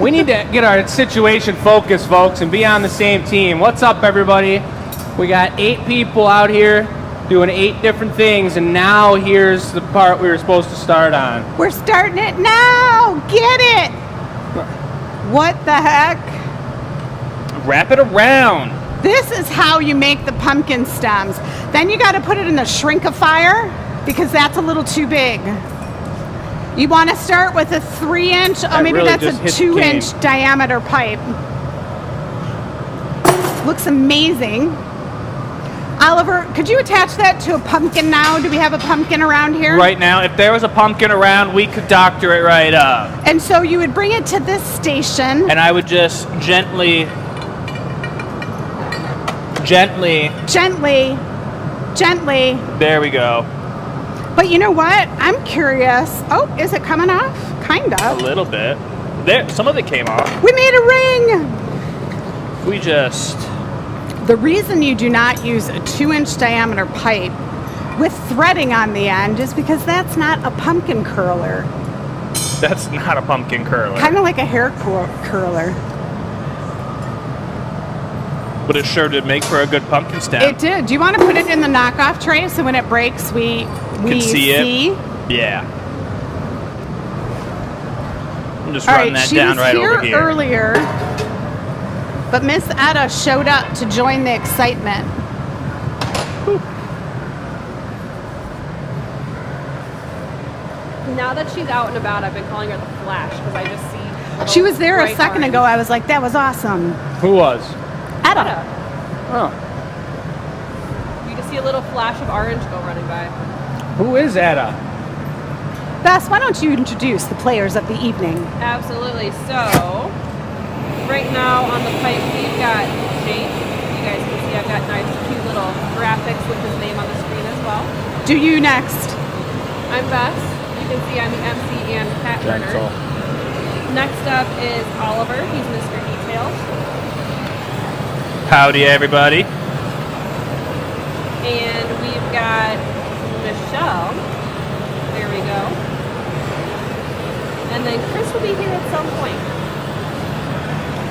We need to get our situation focused, folks, and be on the same team. What's up, everybody? We got 8 people out here doing 8 different things, and now here's the part we were supposed to start on. We're starting it now! Get it! What the heck? Wrap it around. This is how you make the pumpkin stems. Then you got to put it in the shrinkifier because that's a little too big. You want to start with a 3-inch, or maybe really that's a 2-inch diameter pipe. Looks amazing. Oliver, could you attach that to a pumpkin now? Do we have a pumpkin around here? Right now, if there was a pumpkin around, we could doctor it right up. And so you would bring it to this station. And I would just gently. There we go. But you know what? I'm curious. Oh, is it coming off? Kind A of. little bit. There, some of it came off. We made a ring. We just. The reason you do not use a 2-inch diameter pipe with threading on the end is because that's not a pumpkin curler. That's not a pumpkin curler. Kind of like a hair curler. But it sure did make for a good pumpkin stem. It did. Do you want to put it in the knockoff tray so when it breaks we can see it? Yeah. I'm just running that down right over here. She was here earlier, but Miss Etta showed up to join the excitement. Whew. Now that she's out and about, I've been calling her the Flash because I just see. She was there a second orange. ago. I was like, that was awesome. Who was? Etta. Oh. You just see a little flash of orange go running by. Who is Etta? Bess, why don't you introduce the players of the evening? Absolutely. So, right now on the pipe, we've got Jake. You guys can see I've got nice, cute little graphics with his name on the screen as well. Do you next? I'm Bess. You can see I'm the MC and cat burner. Next up is Oliver. He's Mr. Detail. Howdy, everybody. And we've got Michelle. There we go. And then Chris will be here at some point.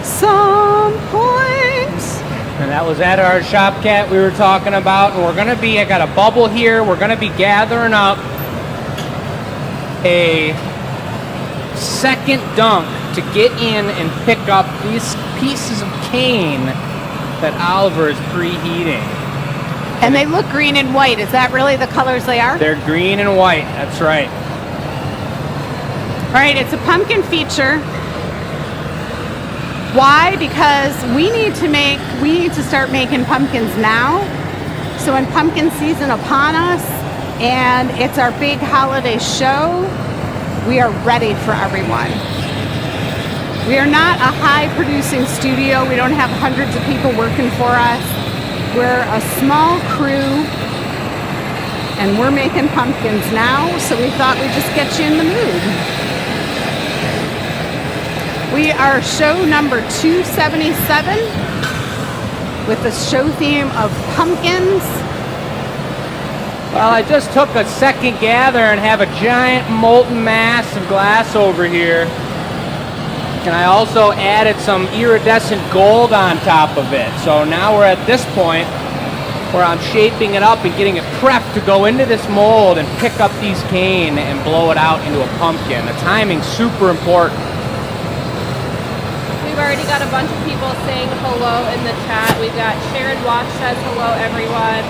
Some point. And that was at our shop cat we were talking about. And I got a bubble here. We're going to be gathering up a second dunk to get in and pick up these pieces of cane that Oliver is preheating. And they look green and white. Is that really the colors they are? They're green and white. That's right. All right, it's a pumpkin feature. Why? Because we need to start making pumpkins now. So when pumpkin season upon us and it's our big holiday show, we are ready for everyone. We are not a high-producing studio. We don't have hundreds of people working for us. We're a small crew, and we're making pumpkins now, so we thought we'd just get you in the mood. We are show number 277 with the show theme of pumpkins. Well, I just took a second gather and have a giant molten mass of glass over here. And I also added some iridescent gold on top of it. So now we're at this point where I'm shaping it up and getting it prepped to go into this mold and pick up these cane and blow it out into a pumpkin. The timing's super important. We've already got a bunch of people saying hello in the chat. We've got Sharon Watch says hello, everyone.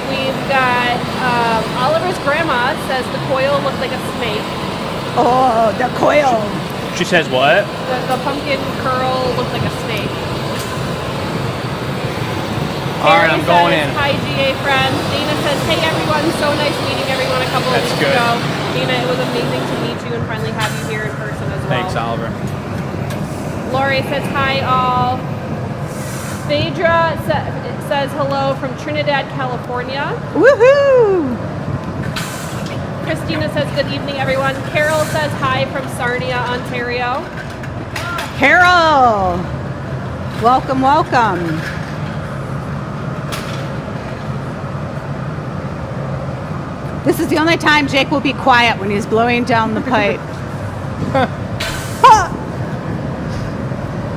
We've got Oliver's grandma says the coil looked like a snake. Oh, the coil. She says what? The pumpkin curl looked like a snake. All right, I'm going in. Hi, GA friends. Dana says, hey everyone, so nice meeting everyone a couple of weeks ago. Dana, it was amazing to meet you and finally have you here in person as well. Thanks, Oliver. Lori says, hi all. Phaedra says hello from Trinidad, California. Woohoo! Christina says, good evening, everyone. Carol says hi from Sarnia, Ontario. Carol! Welcome, welcome. This is the only time Jake will be quiet when he's blowing down the pipe.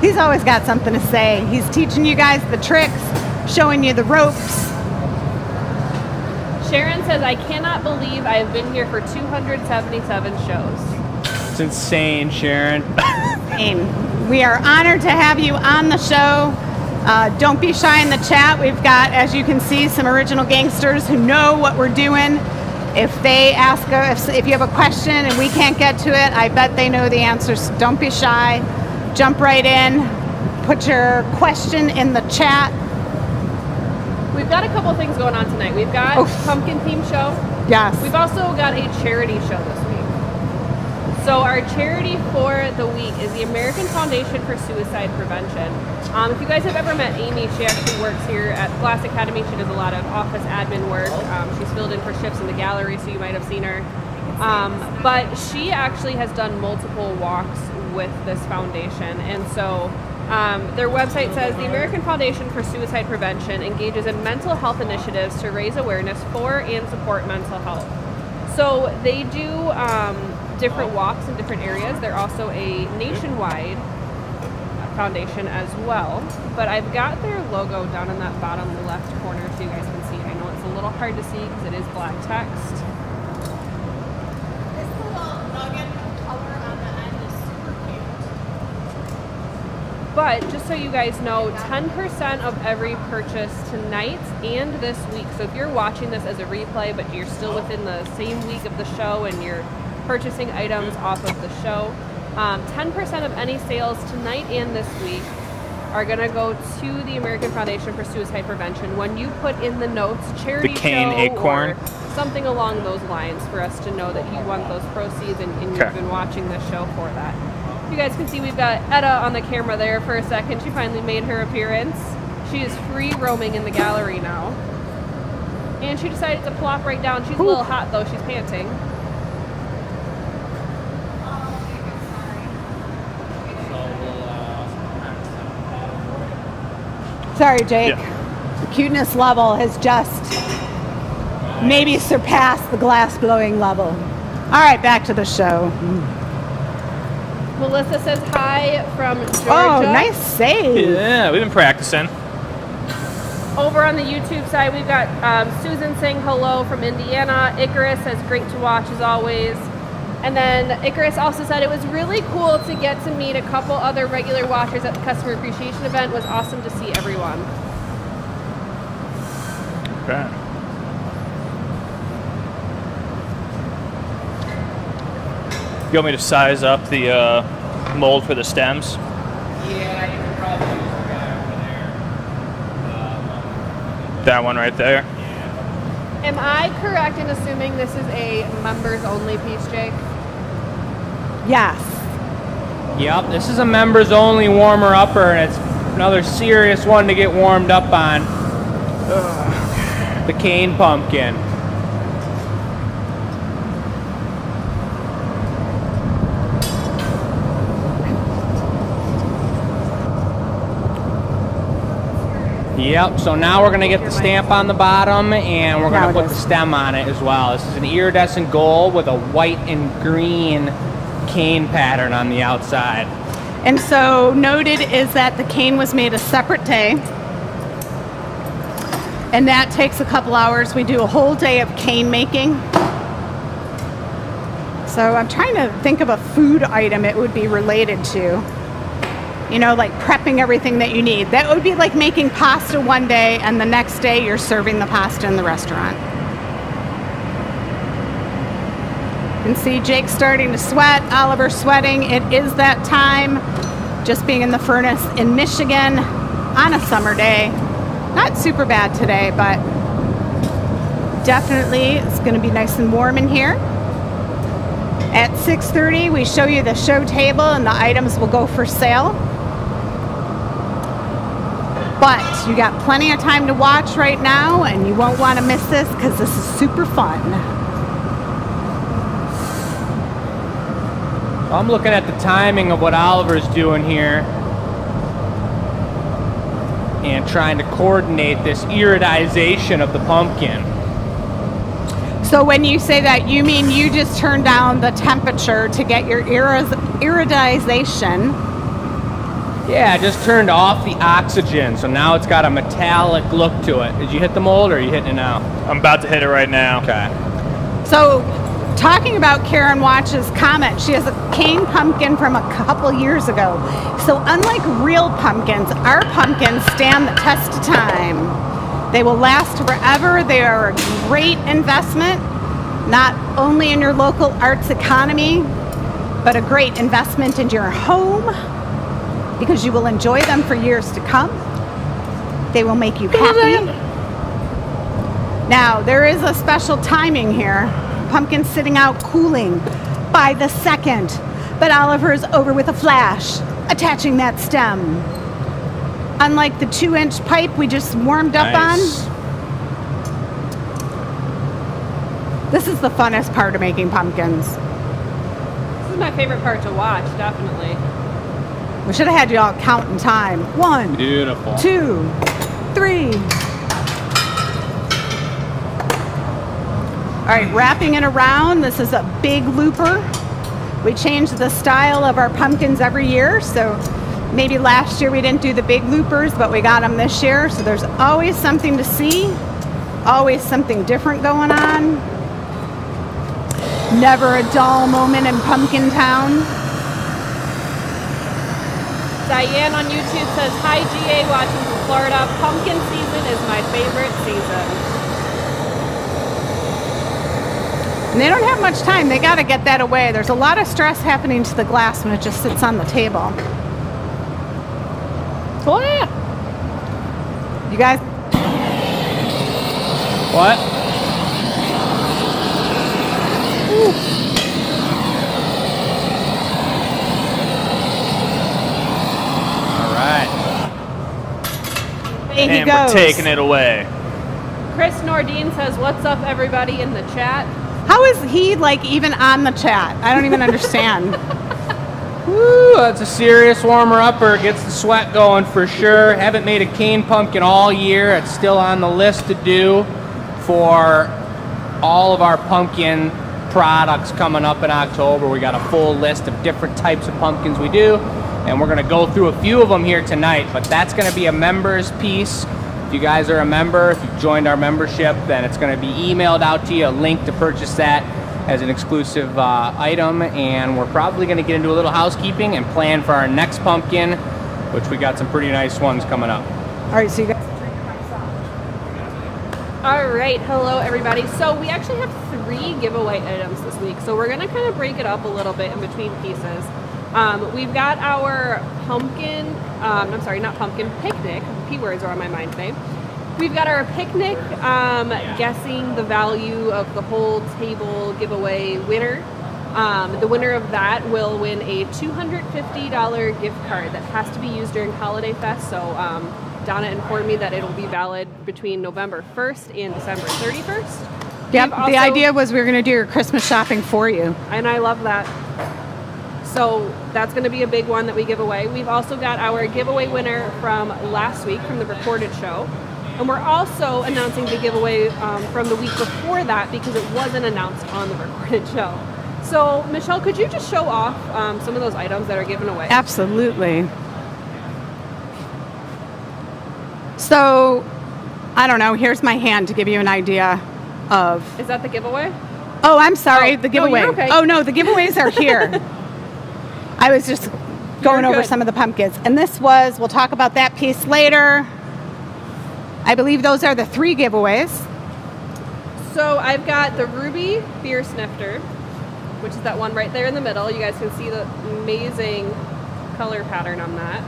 He's always got something to say. He's teaching you guys the tricks, showing you the ropes. Sharon says, I cannot believe I have been here for 277 shows. It's insane, Sharon. We are honored to have you on the show. Don't be shy in the chat. We've got, as you can see, some original gangsters who know what we're doing. If they ask us, if you have a question and we can't get to it, I bet they know the answers. Don't be shy. Jump right in. Put your question in the chat. We've got a couple things going on tonight. We've got pumpkin theme show. Yes. We've also got a charity show this week. So our charity for the week is the American Foundation for Suicide Prevention. If you guys have ever met Amy, she actually works here at Glass Academy. She does a lot of office admin work. She's filled in for shifts in the gallery, so you might have seen her. But she actually has done multiple walks with this foundation. And so their website says the American Foundation for Suicide Prevention engages in mental health initiatives to raise awareness for and support mental health. So they do different walks in different areas. They're also a nationwide foundation as well. But I've got their logo down in that bottom left corner so you guys can see. I know it's a little hard to see because it is black text. This little nugget color on the end is super cute. But just so you guys know, 10% of every purchase tonight and this week. So if you're watching this as a replay, but you're still within the same week of the show and you're purchasing items off of the show, 10% of any sales tonight and this week are going to go to the American Foundation for Suicide Prevention. When you put in the notes, charity The cane show acorn. or something along those lines for us to know that you want those proceeds and you've been watching this show for that. You guys can see we've got Etta on the camera there for a second. She finally made her appearance. She is free roaming in the gallery now. And she decided to plop right down. She's a little hot though, she's panting. Sorry, Jake. The cuteness level has just maybe surpassed the glass blowing level. All right, back to the show. Melissa says hi from Georgia. Oh, nice save. Yeah, we've been practicing. Over on the YouTube side, we've got Susan saying hello from Indiana. Icarus says great to watch as always. And then Icarus also said it was really cool to get to meet a couple other regular watchers at the customer appreciation event. It was awesome to see everyone. Okay. You want me to size up the mold for the stems? Yeah, you can probably use the guy over there. That one right there? Am I correct in assuming this is a members only piece, Jake? Yes. Yep, this is a members only warmer upper, and it's another serious one to get warmed up on. The cane pumpkin. Yep, so now we're going to get the stamp on the bottom, and we're going to put the stem on it as well. This is an iridescent gold with a white and green cane pattern on the outside. And so noted is that the cane was made a separate day. And that takes a couple hours. We do a whole day of cane making. So I'm trying to think of a food item it would be related to. You know, like prepping everything that you need. That would be like making pasta one day and the next day you're serving the pasta in the restaurant. You can see Jake starting to sweat, Oliver sweating. It is that time, just being in the furnace in Michigan on a summer day. Not super bad today, but definitely it's going to be nice and warm in here. At 6:30, we show you the show table and the items will go for sale. But you got plenty of time to watch right now, and you won't want to miss this because this is super fun. I'm looking at the timing of what Oliver's doing here and trying to coordinate this iridization of the pumpkin. So when you say that, you mean you just turn down the temperature to get your iridization. Yeah, I just turned off the oxygen, so now it's got a metallic look to it. Did you hit the mold, or are you hitting it now? I'm about to hit it right now. Okay. So, talking about Karen Watch's comment, she has a cane pumpkin from a couple years ago. So, unlike real pumpkins, our pumpkins stand the test of time. They will last forever. They are a great investment, not only in your local arts economy, but a great investment into your home, because you will enjoy them for years to come. They will make you happy. Now, there is a special timing here. Pumpkin's sitting out cooling by the second, but Oliver's over with a flash, attaching that stem. Unlike the 2-inch pipe we just warmed up Nice. on. This is the funnest part of making pumpkins. This is my favorite part to watch, definitely. We should have had you all count in time. 1, Beautiful. 2, 3. All right, wrapping it around. This is a big looper. We change the style of our pumpkins every year. So maybe last year we didn't do the big loopers, but we got them this year. So there's always something to see, always something different going on. Never a dull moment in Pumpkin Town. Diane on YouTube says, hi GA, watching from Florida. Pumpkin season is my favorite season. And they don't have much time. They got to get that away. There's a lot of stress happening to the glass when it just sits on the table. Oh yeah. You guys, What? All right. away he And goes. we're taking it away. Chris Nordine says, what's up everybody in the chat? How is he like even on the chat? I don't even understand. Woo, that's a serious warmer upper. Gets the sweat going for sure. Haven't made a cane pumpkin all year. It's still on the list to do for all of our pumpkin products coming up in October. We got a full list of different types of pumpkins we do, and we're gonna go through a few of them here tonight, but that's gonna be a members piece. If you guys are a member, if you've joined our membership, then it's gonna be emailed out to you, a link to purchase that as an exclusive item, and we're probably gonna get into a little housekeeping and plan for our next pumpkin, which we got some pretty nice ones coming up. All right, so you guys. All right, hello everybody. So we actually have 3 giveaway items this week. So we're gonna kind of break it up a little bit in between pieces. We've got our pumpkin, I'm sorry, not pumpkin, picnic. P words are on my mind today. We've got our picnic, guessing the value of the whole table giveaway winner. The winner of that will win a $250 gift card that has to be used during Holiday Fest. So Donna informed me that it'll be valid between November 1st and December 31st. Yep, We've also- the idea was we were going to do your Christmas shopping for you. And I love that. So that's going to be a big one that we give away. We've also got our giveaway winner from last week from the recorded show. And we're also announcing the giveaway from the week before that because it wasn't announced on the recorded show. So Michelle, could you just show off some of those items that are given away? Absolutely. So, I don't know, here's my hand to give you an idea of... Is that the giveaway? Oh, I'm sorry, Oh, the no, giveaway. you're okay. Oh, no, the giveaways are here. I was just going over good. some of the pumpkins. And this was, we'll talk about that piece later. I believe those are the 3 giveaways. So I've got the Ruby Beer Snifter, which is that one right there in the middle. You guys can see the amazing color pattern on that.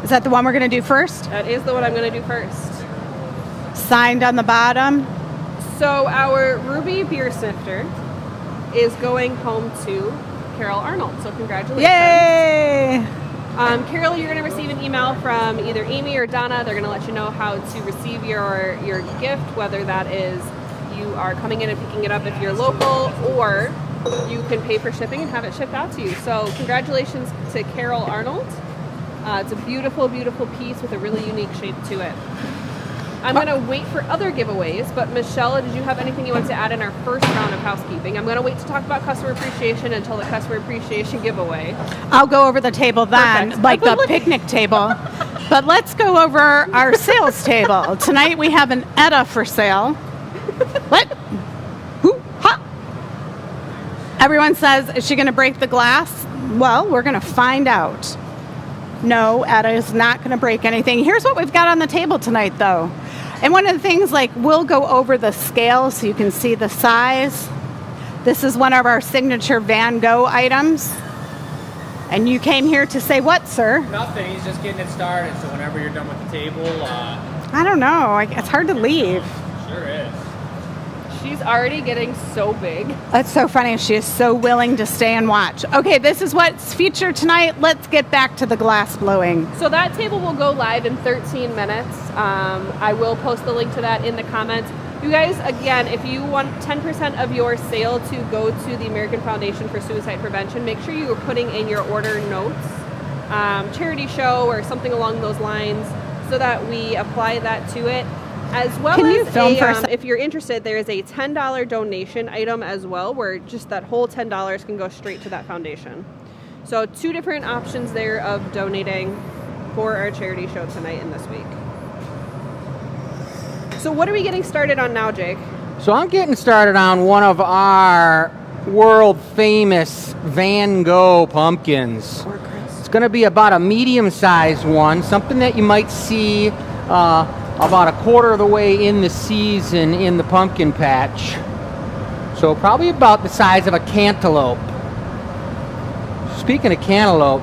Is that the one we're going to do first? That is the one I'm going to do first. Signed on the bottom. So our Ruby Beer Snifter is going home to Carol Arnold. So congratulations. Yay! Carol, you're going to receive an email from either Amy or Donna. They're going to let you know how to receive your gift, whether that is you are coming in and picking it up if you're local, or you can pay for shipping and have it shipped out to you. So congratulations to Carol Arnold. It's a beautiful, beautiful piece with a really unique shape to it. I'm going to wait for other giveaways, but Michelle, did you have anything you want to add in our first round of housekeeping? I'm going to wait to talk about customer appreciation until the customer appreciation giveaway. I'll go over the table then, Perfect. like the picnic table. But let's go over our sales table. Tonight we have an Etta for sale. What? Who? Ha! Everyone says, is she going to break the glass? Well, we're going to find out. No, Etta is not going to break anything. Here's what we've got on the table tonight, though. And one of the things, like, we'll go over the scale so you can see the size. This is one of our signature Van Gogh items. And you came here to say what, sir? Nothing. He's just getting it started. So whenever you're done with the table, I don't know. It's hard to leave. sure is. She's already getting so big. That's so funny. She is so willing to stay and watch. Okay, this is what's featured tonight. Let's get back to the glass blowing. So that table will go live in 13 minutes. I will post the link to that in the comments. You guys, again, if you want 10% of your sale to go to the American Foundation for Suicide Prevention, make sure you are putting in your order notes, charity show or something along those lines, so that we apply that to it. As well Can you as film for a sec- if you're interested, there is a $10 donation item as well, where just that whole $10 can go straight to that foundation. So 2 different options there of donating for our charity show tonight and this week. So what are we getting started on now, Jake? So I'm getting started on one of our world famous Van Gogh pumpkins. It's going to be about a medium-sized one, something that you might see about a quarter of the way in the season in the pumpkin patch. So probably about the size of a cantaloupe. Speaking of cantaloupe,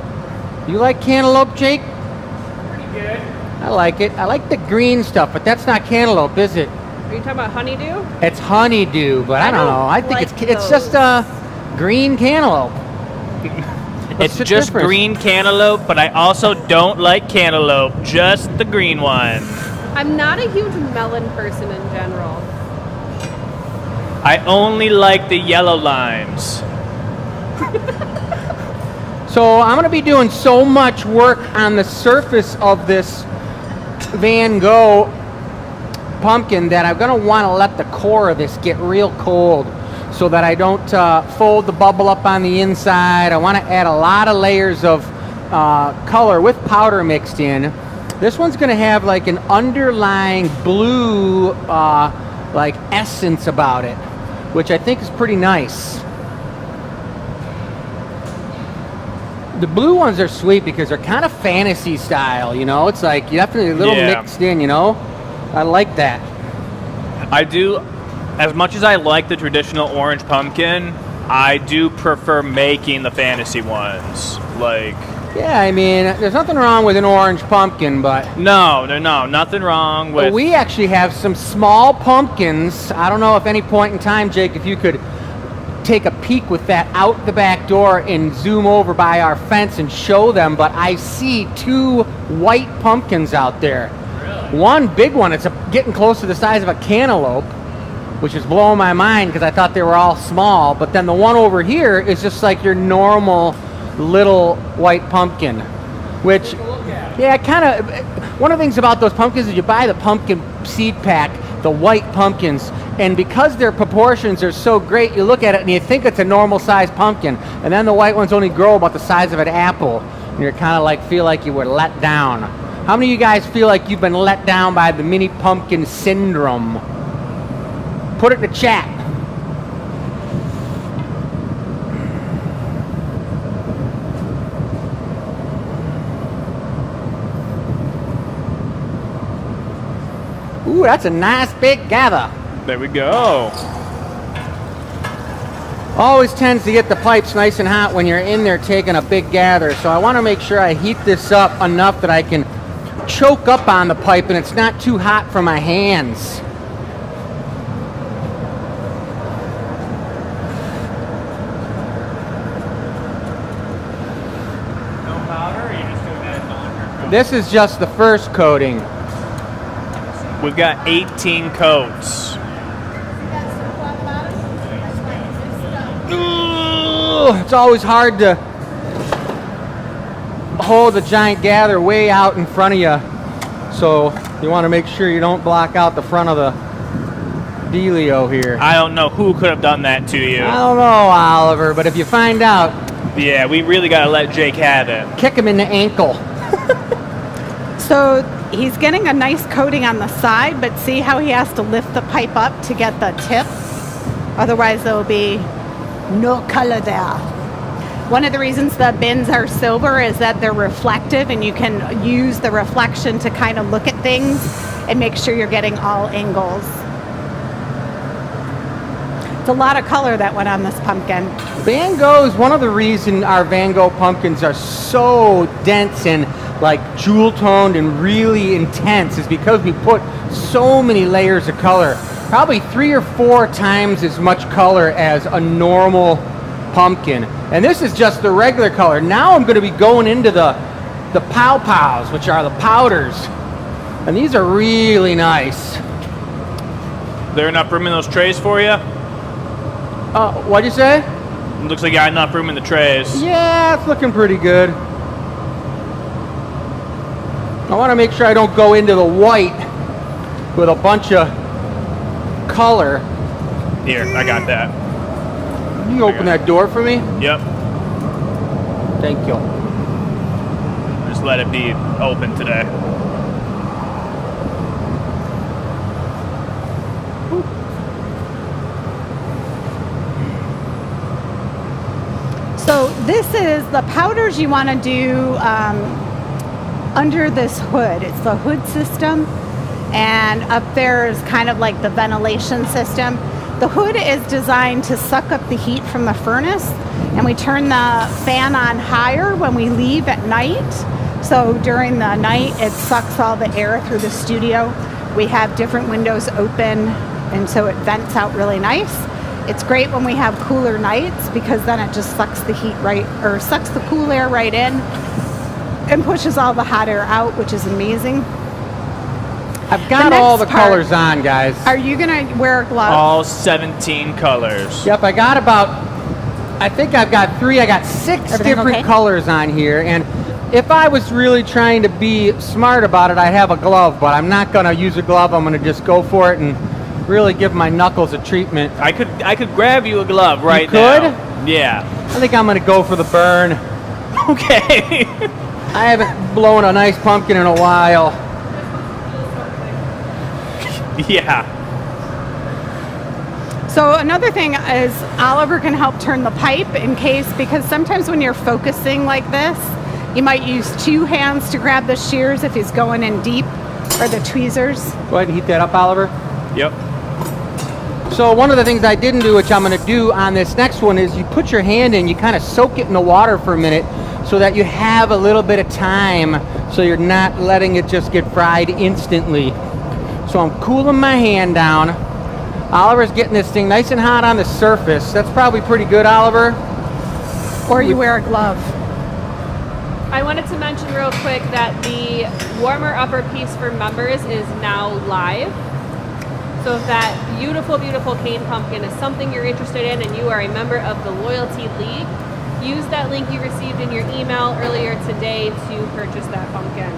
you like cantaloupe, Jake? Pretty good. I like it. I like the green stuff, but that's not cantaloupe, is it? Are you talking about honeydew? It's honeydew, but I don't know. I think like it's just a green cantaloupe. It's the just difference? green cantaloupe, but I also don't like cantaloupe, just the green one. I'm not a huge melon person in general. I only like the yellow limes. So I'm going to be doing so much work on the surface of this Van Gogh pumpkin that I'm going to want to let the core of this get real cold so that I don't fold the bubble up on the inside. I want to add a lot of layers of color with powder mixed in. This one's going to have like an underlying blue like essence about it, which I think is pretty nice. The blue ones are sweet because they're kind of fantasy style, you know? It's like you definitely a little mixed in, you know? I like that. I do, as much as I like the traditional orange pumpkin, I do prefer making the fantasy ones. Like, Yeah, I mean, there's nothing wrong with an orange pumpkin, but no, nothing wrong with. we actually have some small pumpkins. I don't know if any point in time, Jake, if you could take a peek with that out the back door and zoom over by our fence and show them, but I see 2 white pumpkins out there. Really? One big one, it's getting close to the size of a cantaloupe, which is blowing my mind because I thought they were all small, but then the one over here is just like your normal little white pumpkin, which, yeah, kind of, one of the things about those pumpkins is you buy the pumpkin seed pack, the white pumpkins, and because their proportions are so great, you look at it and you think it's a normal sized pumpkin, and then the white ones only grow about the size of an apple, and you're kind of like, feel like you were let down. How many of you guys feel like you've been let down by the mini pumpkin syndrome? Put it in the chat. Ooh, that's a nice big gather. There we go. Always tends to get the pipes nice and hot when you're in there taking a big gather, so I want to make sure I heat this up enough that I can choke up on the pipe and it's not too hot for my hands. No powder, or are you just doing that as on? This is just the first coating. We've got 18 coats. It's always hard to hold the giant gather way out in front of you. So You want to make sure you don't block out the front of the dealio here. I don't know who could have done that to you. I don't know, Oliver, but if you find out, Yeah, we really got to let Jake have it. kick him in the ankle. So he's getting a nice coating on the side, but see how he has to lift the pipe up to get the tip? Otherwise there'll be no color there. One of the reasons the bins are silver is that they're reflective, and you can use the reflection to kind of look at things and make sure you're getting all angles. It's a lot of color that went on this pumpkin. Van Goghs, one of the reasons our Van Gogh pumpkins are so dense and like jewel toned and really intense is because we put so many layers of color. Probably 3 or 4 times as much color as a normal pumpkin. And this is just the regular color. Now I'm going to be going into the pow-pows, which are the powders. And these are really nice. There enough room in those trays for you? What'd you say? Looks like you got enough room in the trays. Yeah, it's looking pretty good. I want to make sure I don't go into the white with a bunch of color. Here, I got that. Can you open that door for me? Yep. Thank you. Just let it be open today. So this is the powders you want to do under this hood. It's the hood system, and up there is kind of like the ventilation system. The hood is designed to suck up the heat from the furnace, and we turn the fan on higher when we leave at night. So during the night, it sucks all the air through the studio. We have different windows open, and so it vents out really nice. It's great when we have cooler nights because then it just sucks the heat sucks the cool air right in and pushes all the hot air out, which is amazing. I've got all the colors on, guys. Are you gonna wear a glove? All 17 colors. Yep, I think I've got 3. I got 6 Everything different okay? colors on here, and if I was really trying to be smart about it, I have a glove, but I'm not gonna use a glove. I'm gonna just go for it and really give my knuckles a treatment. I could grab you a glove right You could? now. Yeah. I think I'm gonna go for the burn. Okay. I haven't blown a nice pumpkin in a while. Yeah. So another thing is Oliver can help turn the pipe in case, because sometimes when you're focusing like this, you might use 2 hands to grab the shears if he's going in deep, or the tweezers. Go ahead and heat that up, Oliver. Yep. So one of the things I didn't do, which I'm going to do on this next one, is you put your hand in, you kind of soak it in the water for a minute so that you have a little bit of time so you're not letting it just get fried instantly. So I'm cooling my hand down. Oliver's getting this thing nice and hot on the surface. That's probably pretty good, Oliver. Or you wear a glove. I wanted to mention real quick that the warmer upper piece for members is now live. So if that beautiful, beautiful cane pumpkin is something you're interested in and you are a member of the Loyalty League, use that link you received in your email earlier today to purchase that pumpkin.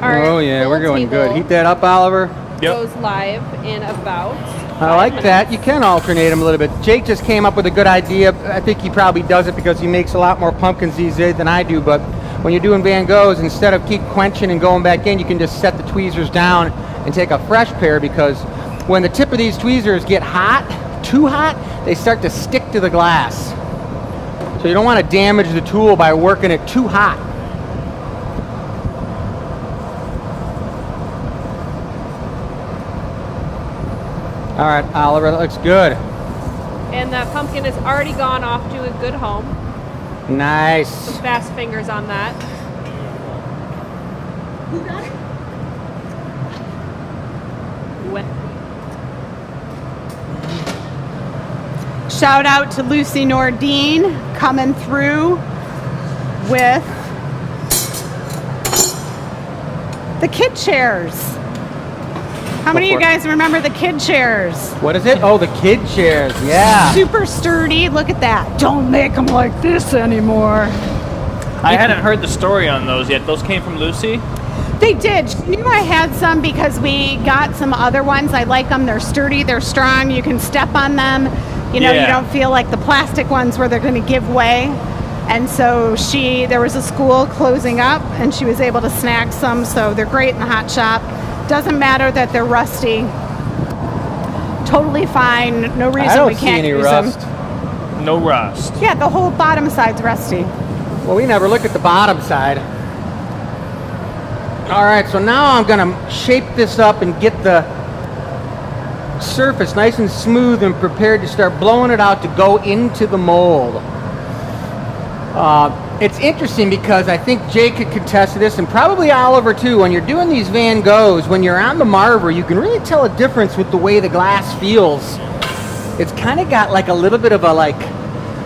Oh yeah, we're going good. Heat that up, Oliver. Goes live in about I like 5 that. minutes. You can alternate them a little bit. Jake just came up with a good idea. I think he probably does it because he makes a lot more pumpkins these days than I do. But when you're doing Van Goghs, instead of keep quenching and going back in, you can just set the tweezers down and take a fresh pair, because when the tip of these tweezers get hot, too hot, they start to stick to the glass. So you don't want to damage the tool by working it too hot. All right, Oliver, that looks good. And that pumpkin has already gone off to a good home. Nice. Some fast fingers on that. Who got it? Shout out to Lucy Nordine coming through with the kid chairs. How many of you guys remember the kid chairs? What is it? Oh, the kid chairs. Yeah. Super sturdy. Look at that. Don't make them like this anymore. I hadn't heard the story on those yet. Those came from Lucy? They did. She knew I had some because we got some other ones. I like them. They're sturdy. They're strong. You can step on them. You know, you don't feel like the plastic ones where they're going to give way. And so there was a school closing up, and she was able to snag some. So they're great in the hot shop. Doesn't matter that they're rusty. Totally fine. No reason we can't use rust. them. No rust. Yeah, the whole bottom side's rusty. Well, we never look at the bottom side. All right, so now I'm gonna shape this up and get the surface nice and smooth and prepared to start blowing it out to go into the mold. It's interesting because I think Jake could contest to this, and probably Oliver too. When you're doing these Van Goghs, when you're on the Marver, you can really tell a difference with the way the glass feels. It's kind of got like a little bit of a like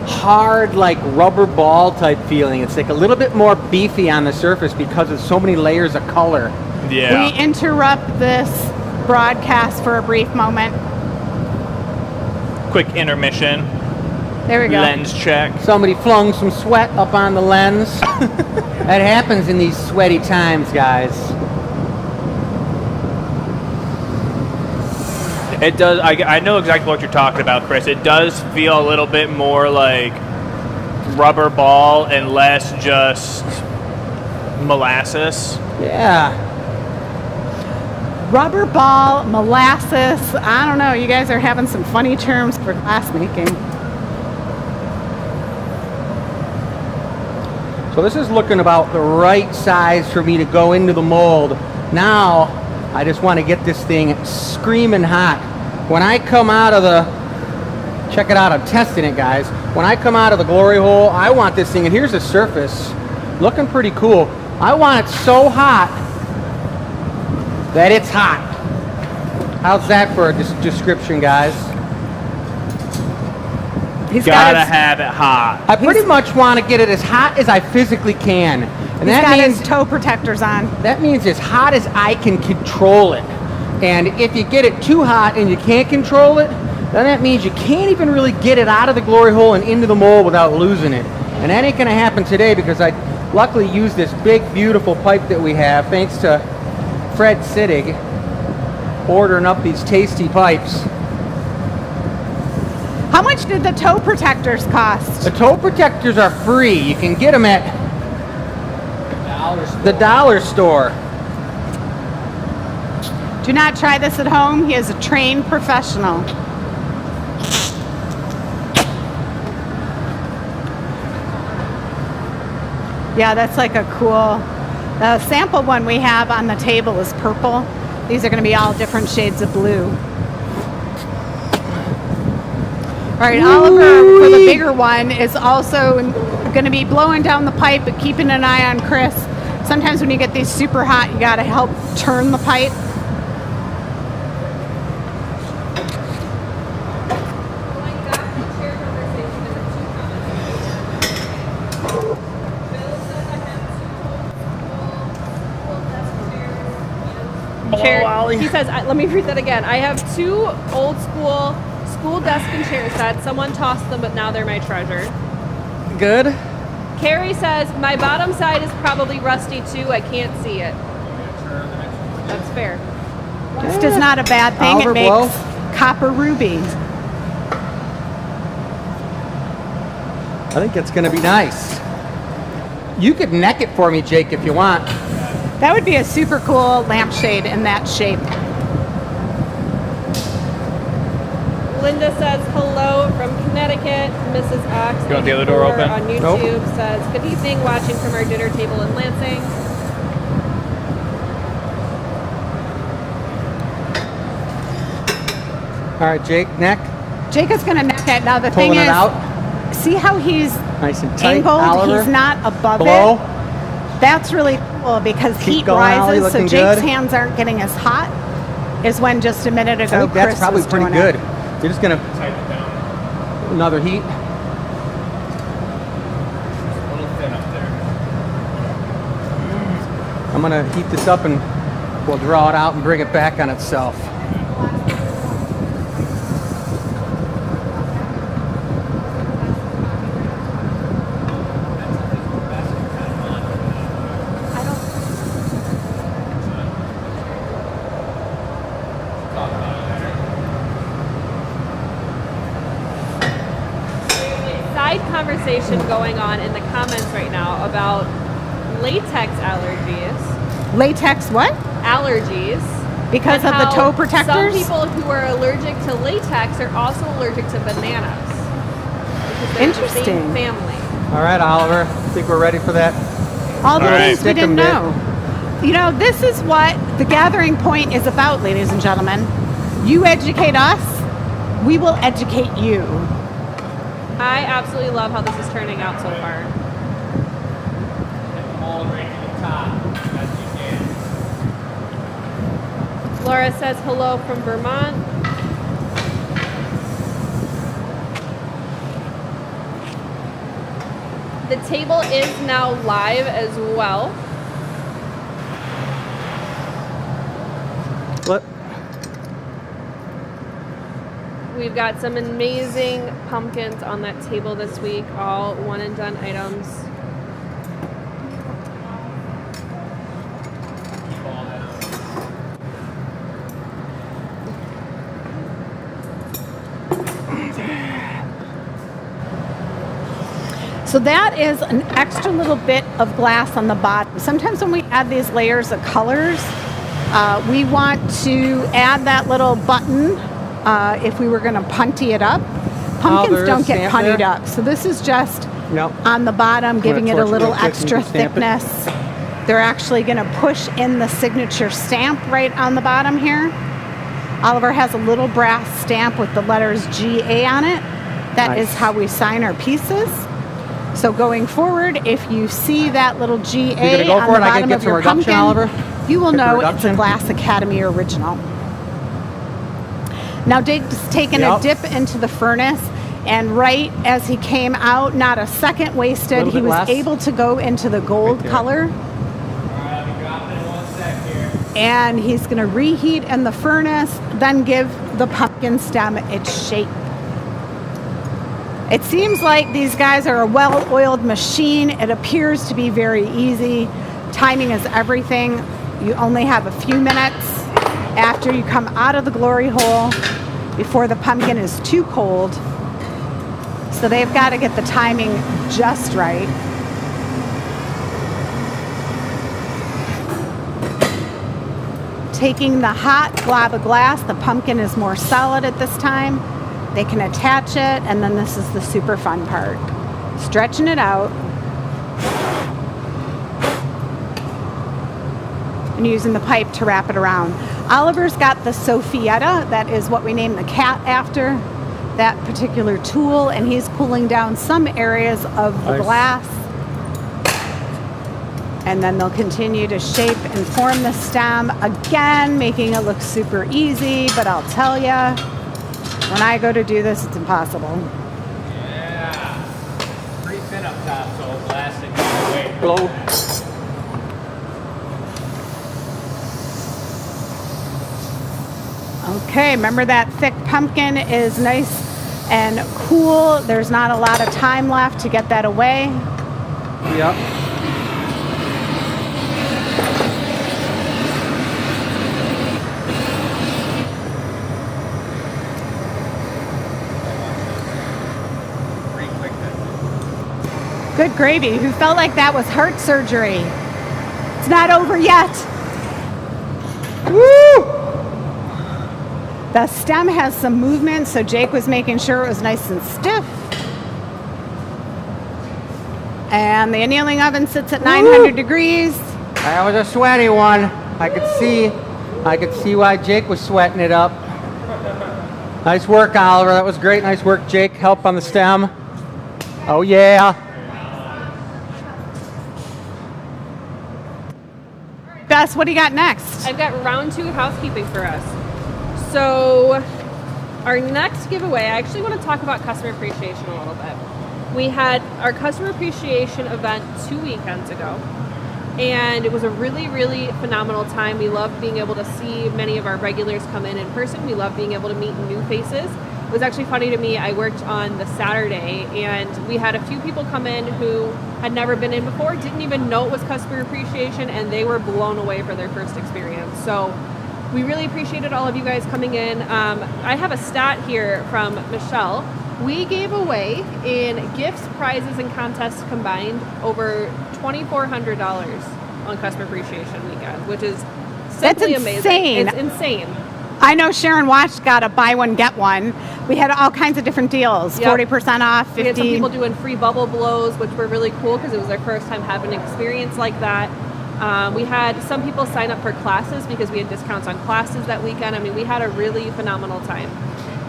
hard, like rubber ball type feeling. It's like a little bit more beefy on the surface because of so many layers of color. Yeah. We interrupt this broadcast for a brief moment. Quick intermission. There we go. Lens check. Somebody flung some sweat up on the lens. That happens in these sweaty times, guys. It does. I know exactly what you're talking about, Chris. It does feel a little bit more like rubber ball and less just molasses. Yeah. Rubber ball, molasses. I don't know. You guys are having some funny terms for glass making. So this is looking about the right size for me to go into the mold. Now, I just want to get this thing screaming hot. When I come out of the, check it out, I'm testing it, guys. When I come out of the glory hole, I want this thing, and here's the surface, looking pretty cool. I want it so hot that it's hot. How's that for a description, guys? He's Gotta have it hot. I pretty much want to get it as hot as I physically can. And He's got his toe protectors on. That means as hot as I can control it. And if you get it too hot and you can't control it, then that means you can't even really get it out of the glory hole and into the mold without losing it. And that ain't gonna happen today because I luckily used this big, beautiful pipe that we have, thanks to Fred Sittig ordering up these tasty pipes. How much did the toe protectors cost? The toe protectors are free. You can get them at the dollar store. Do not try this at home. He is a trained professional. Yeah, that's like a cool. The sample one we have on the table is purple. These are going to be all different shades of blue. All right, Oliver, for the bigger one, is also going to be blowing down the pipe, but keeping an eye on Chris. Sometimes when you get these super hot, you got to help turn the pipe. He says, let me read that again. I have 2 old school desk and chair sets. Someone tossed them, but now they're my treasure. Good. Carrie says, my bottom side is probably rusty too. I can't see it. That's fair. Rust is not a bad thing. Oliver, It makes blow. copper ruby. I think it's going to be nice. You could neck it for me, Jake, if you want. That would be a super cool lampshade in that shape. Linda says hello from Connecticut. Mrs. Ox You want the other door open? on YouTube says, good evening, watching from our dinner table in Lansing. All right, Jake, neck. Jake is going to neck it. Now the Pulling thing it is, out. see how he's Nice and tight. angled? Oliver, He's not above blow. it. That's really cool because Keep heat going, Ollie, rises, so looking Jake's good. hands aren't getting as hot as when just a minute I ago think that's Chris probably was pretty doing good. it. You're just going to Tighten it down. another heat. A little thin up there. I'm going to heat this up and we'll draw it out and bring it back on itself. side conversation going on in the comments right now about latex allergies. Latex what? Allergies. Because and of the how toe protectors? Some people who are allergic to latex are also allergic to bananas. Because they're Interesting. the same family. All right, Oliver. I think we're ready for that. All the All right. things we Stick 'em, didn't know. You know, this is what the gathering point is about, ladies and gentlemen. You educate us, we will educate you. I absolutely love how this is turning out so far. Laura says hello from Vermont. The table is now live as well. What? We've got some amazing pumpkins on that table this week, all one and done items. So that is an extra little bit of glass on the bottom. Sometimes when we add these layers of colors, we want to add that little button if we were going to punty it up. Pumpkins there's don't a get stamp puntied there? up. So this is just Nope. on the bottom, giving it a torch it little real quick and extra you can stamp it? thickness. They're actually going to push in the signature stamp right on the bottom here. Oliver has a little brass stamp with the letters GA on it. That is Nice. how we sign our pieces. So going forward, if you see that little GA gonna go on for the it? I can bottom get of some your reduction, pumpkin, Oliver? you will Get the know it's a reduction? Glass Academy original. Now Dave's taken a Yep. dip into the furnace, and right as he came out, not a second wasted, Little he bit was less. able to go into the gold Right there. color. And he's going to reheat in the furnace, then give the pumpkin stem its shape. It seems like these guys are a well-oiled machine. It appears to be very easy. Timing is everything. You only have a few minutes after you come out of the glory hole before the pumpkin is too cold. So they've got to get the timing just right. Taking the hot glob of glass, the pumpkin is more solid at this time. They can attach it, and then this is the super fun part. Stretching it out and using the pipe to wrap it around. Oliver's got the Sophietta, that is what we named the cat after, that particular tool, and he's cooling down some areas of the Nice. glass. And then they'll continue to shape and form the stem, again, making it look super easy, but I'll tell you, when I go to do this, it's impossible. Yeah. Pretty thin up top, so plastic away. Glow. Okay, remember that thick pumpkin is nice and cool. There's not a lot of time left to get that away. Yep. Good gravy. Who felt like that was heart surgery? It's not over yet. Woo! The stem has some movement, so Jake was making sure it was nice and stiff. And the annealing oven sits at 900 degrees. That was a sweaty one. I could see why Jake was sweating it up. Nice work, Oliver. That was great. Nice work, Jake. Help on the stem. Oh yeah. Bess, what do you got next? I've got round 2 housekeeping for us. So our next giveaway, I actually want to talk about customer appreciation a little bit. We had our customer appreciation event 2 weekends ago, and it was a really, really phenomenal time. We loved being able to see many of our regulars come in person. We loved being able to meet new faces. It was actually funny to me, I worked on the Saturday, and we had a few people come in who had never been in before, didn't even know it was customer appreciation, and they were blown away for their first experience. So we really appreciated all of you guys coming in. I have a stat here from Michelle. We gave away in gifts, prizes, and contests combined over $2,400 on Customer Appreciation Weekend, which is simply insane. amazing. It's insane. I know Sharon Watch got a buy one, get one. We had all kinds of different deals, Yep. 40% off, 50%. We had some people doing free bubble blows, which were really cool because it was their first time having an experience like that. We had some people sign up for classes because we had discounts on classes that weekend. I mean, we had a really phenomenal time.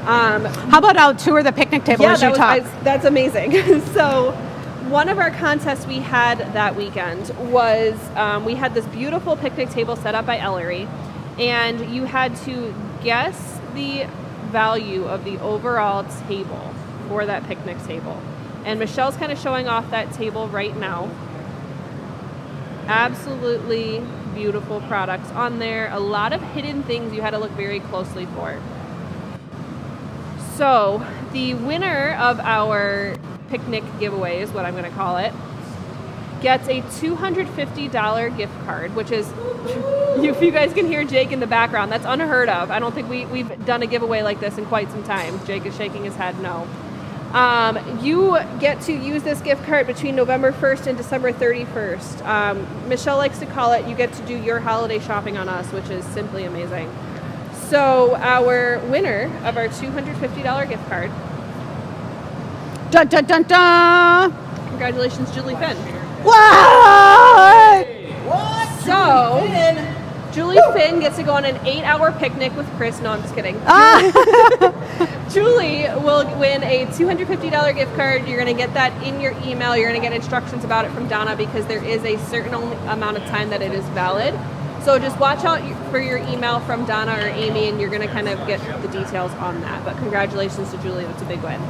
How about I'll tour the picnic table as you talk? That's amazing. So one of our contests we had that weekend was we had this beautiful picnic table set up by Ellery, and you had to guess the value of the overall table for that picnic table. And Michelle's kind of showing off that table right now. Absolutely beautiful products on there. A lot of hidden things you had to look very closely for. So the winner of our picnic giveaway is what I'm going to call it, gets a $250 gift card, which is, if you guys can hear Jake in the background, that's unheard of. I don't think we've done a giveaway like this in quite some time. Jake is shaking his head no. You get to use this gift card between November 1st and December 31st. Michelle likes to call it, you get to do your holiday shopping on us, which is simply amazing. So our winner of our $250 gift card. Dun, dun, dun, dun. Congratulations, Julie Finn. What? So, Julie Finn gets to go on an 8-hour picnic with Chris. No, I'm just kidding. Julie will win a $250 gift card. You're going to get that in your email. You're going to get instructions about it from Donna because there is a certain amount of time that it is valid. So just watch out for your email from Donna or Amy, and you're going to kind of get the details on that. But congratulations to Julie. That's a big win.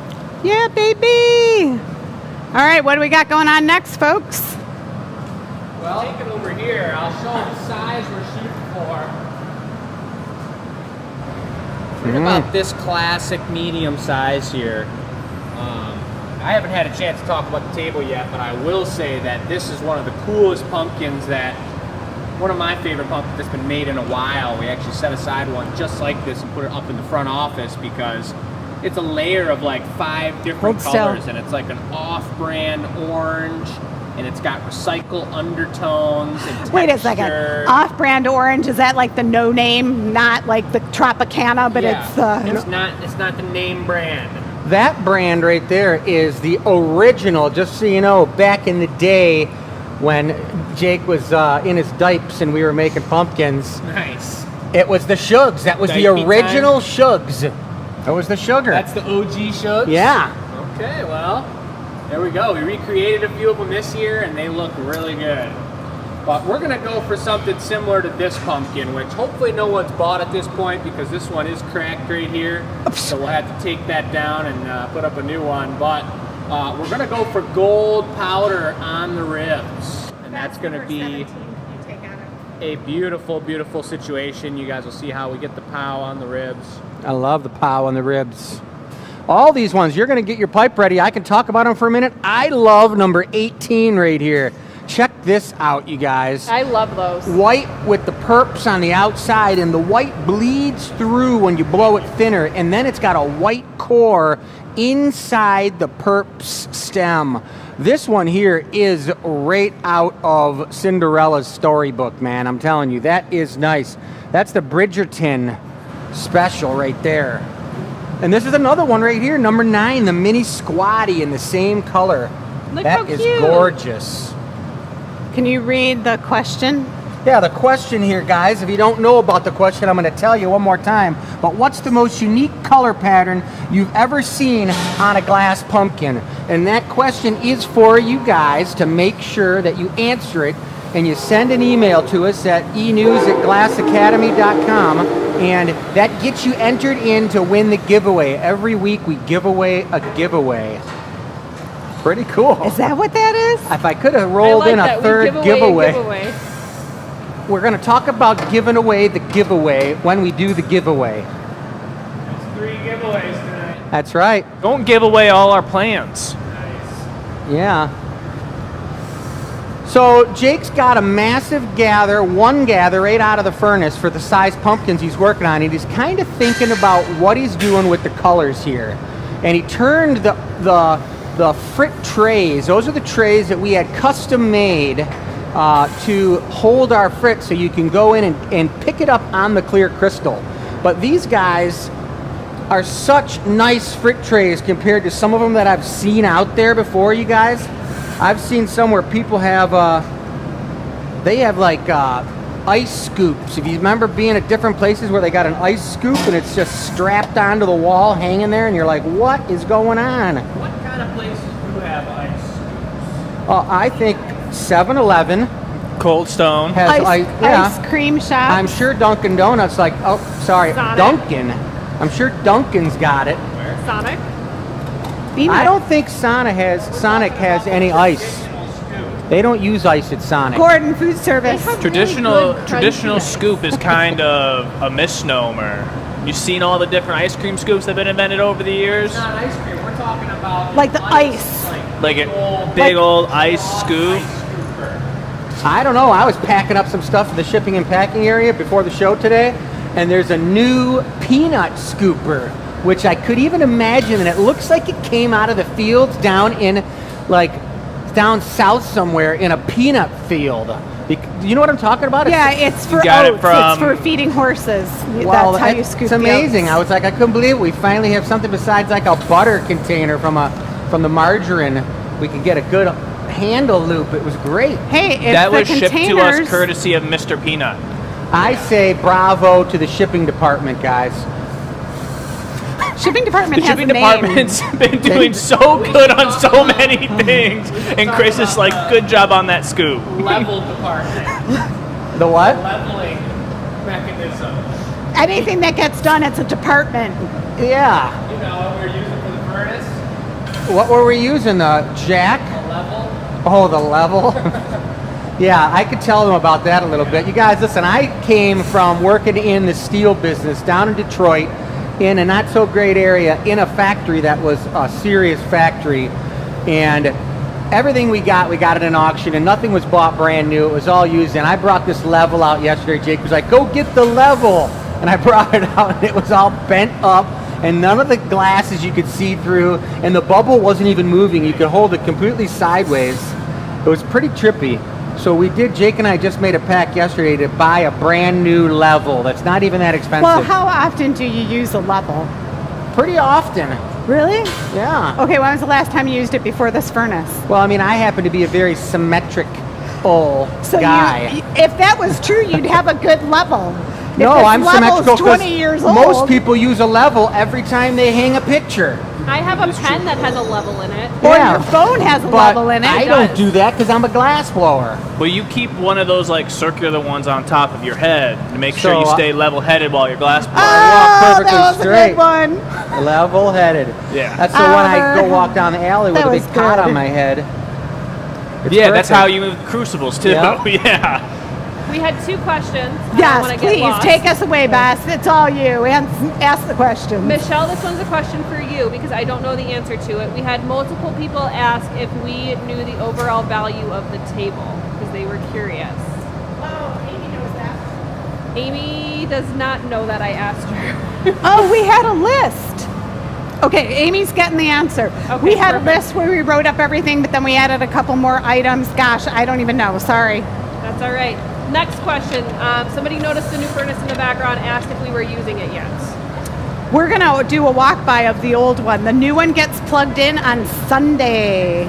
Yeah, baby. All right, what do we got going on next, folks? Well, take it over here. I'll show them the size we're shooting for. What about this classic medium size here? I haven't had a chance to talk about the table yet, but I will say that this is one of the coolest pumpkins one of my favorite pumpkins that's been made in a while. We actually set aside one just like this and put it up in the front office because it's a layer of like 5 different colors, and it's like an off-brand orange, and it's got recycle undertones and texture. Wait a second. Off-brand orange, is that like the no name, not like the Tropicana, but yeah, it's it's not the name brand. That brand right there is the original, just so you know, back in the day when Jake was in his diapers and we were making pumpkins. Nice. It was the Shugs. That was the original Shugs. That was the sugar. That's the OG Shugs? Yeah. Okay, well, there we go. We recreated a few of them this year, and they look really good. But we're going to go for something similar to this pumpkin, which hopefully no one's bought at this point because this one is cracked right here. So we'll have to take that down and put up a new one. But we're going to go for gold powder on the ribs. And that's going to be a beautiful, beautiful situation. You guys will see how we get the pow on the ribs. I love the pow on the ribs. All these ones, you're going to get your pipe ready. I can talk about them for a minute. I love number 18 right here. Check this out, you guys. I love those. White with the perps on the outside, and the white bleeds through when you blow it thinner, and then it's got a white core inside the perps stem. This one here is right out of Cinderella's storybook, man. I'm telling you, that is nice. That's the Bridgerton special right there. And this is another one right here, number 9, the mini squatty in the same color. Look that how is cute. Gorgeous. Can you read the question? Yeah, the question here, guys, if you don't know about the question, I'm going to tell you one more time. But what's the most unique color pattern you've ever seen on a glass pumpkin? And that question is for you guys to make sure that you answer it. And you send an email to us at enews@glassacademy.com, and that gets you entered in to win the giveaway. Every week we give away a giveaway. Pretty cool. Is that what that is? If I could have rolled in a third giveaway. We're going to talk about giving away the giveaway when we do the giveaway. That's 3 giveaways tonight. That's right. Don't give away all our plans. Nice. Yeah. So Jake's got a massive one gather right out of the furnace for the size pumpkins he's working on, and he's kind of thinking about what he's doing with the colors here. and he turned the frit trays. Those are the trays that we had custom made to hold our frit, so you can go in and pick it up on the clear crystal. But these guys are such nice frit trays compared to some of them that I've seen out there before, you guys. I've seen some where people have they have like ice scoops. If you remember being at different places where they got an ice scoop and it's just strapped onto the wall hanging there, and you're like, what is going on? What kind of places do have ice scoops? I think 7-Eleven Cold Stone. has Ice cream shop. I'm sure Dunkin' Donuts, like, Sonic. Dunkin'. I'm sure Dunkin's got it. Sonic. I don't think Sonic has any ice. They don't use ice at Sonic. Gordon Food Service. Traditional scoop is kind of a misnomer. You've seen all the different ice cream scoops that have been invented over the years? Not ice cream. We're talking about Like the ice. Like a big old ice scoop? I don't know. I was packing up some stuff in the shipping and packing area before the show today, and there's a new peanut scooper, which I could even imagine, and it looks like it came out of the fields down south somewhere in a peanut field. You know what I'm talking about? Yeah, it's for got it oats. from- It's for feeding horses. Well, That's how you scoop it's amazing. the I oats. was like, I couldn't believe it. We finally have something besides like a butter container from the margarine. We could get a good handle loop. It was great. Hey, it's That the was shipped to containers. us courtesy of Mr. Peanut. I say bravo to the shipping department, guys. Shipping department The has shipping a name. department's been doing so good on so many things, and Chris is like, good job on that scoop. level department. The what? Leveling mechanism. Anything that gets done, it's a department. Yeah. You know what we're using for the furnace? What were we using? The jack? A level. Oh, the level. Yeah, I could tell them about that a little bit. You guys, listen, I came from working in the steel business down in Detroit in a not so great area in a factory that was a serious factory. And everything we got at an auction, and nothing was bought brand new. It was all used. And I brought this level out yesterday. Jake was like, go get the level. And I brought it out, and it was all bent up, and none of the glasses you could see through, and the bubble wasn't even moving. You could hold it completely sideways. It was pretty trippy. So Jake and I just made a pact yesterday to buy a brand new level that's not even that expensive. Well, how often do you use a level? Pretty often. Really? Yeah. Okay, when was the last time you used it before this furnace? Well, I mean, I happen to be a very symmetrical guy. If that was true, you'd have a good level. No, if this I'm level's symmetrical 20 years old. most people use a level every time they hang a picture. I have a pen that has a level in it. Or Yeah. your phone has a But level in it. I don't do that because I'm a glass blower. Well, you keep one of those like circular ones on top of your head to make sure So, you stay level-headed while you're glass blowing. Oh, perfectly that was straight. a good one. Level-headed. Yeah. That's the one I go walk down the alley with that a big was pot good. on my head. It's Yeah, that's perfect. how you move crucibles too. Yeah. Yeah. We had 2 questions. I don't Yes, wanna get please lost. take us away, Bess. It's all you. Ask the question. Michelle, this one's a question for you because I don't know the answer to it. We had multiple people ask if we knew the overall value of the table because they were curious. Oh, Amy knows that. Amy does not know that I asked her. Oh, we had a list. Okay, Amy's getting the answer. Okay, We had a perfect. list where we wrote up everything, but then we added a couple more items. Gosh, I don't even know. Sorry. That's all right. Next question. Somebody noticed the new furnace in the background, asked if we were using it yet. We're going to do a walk-by of the old one. The new one gets plugged in on Sunday.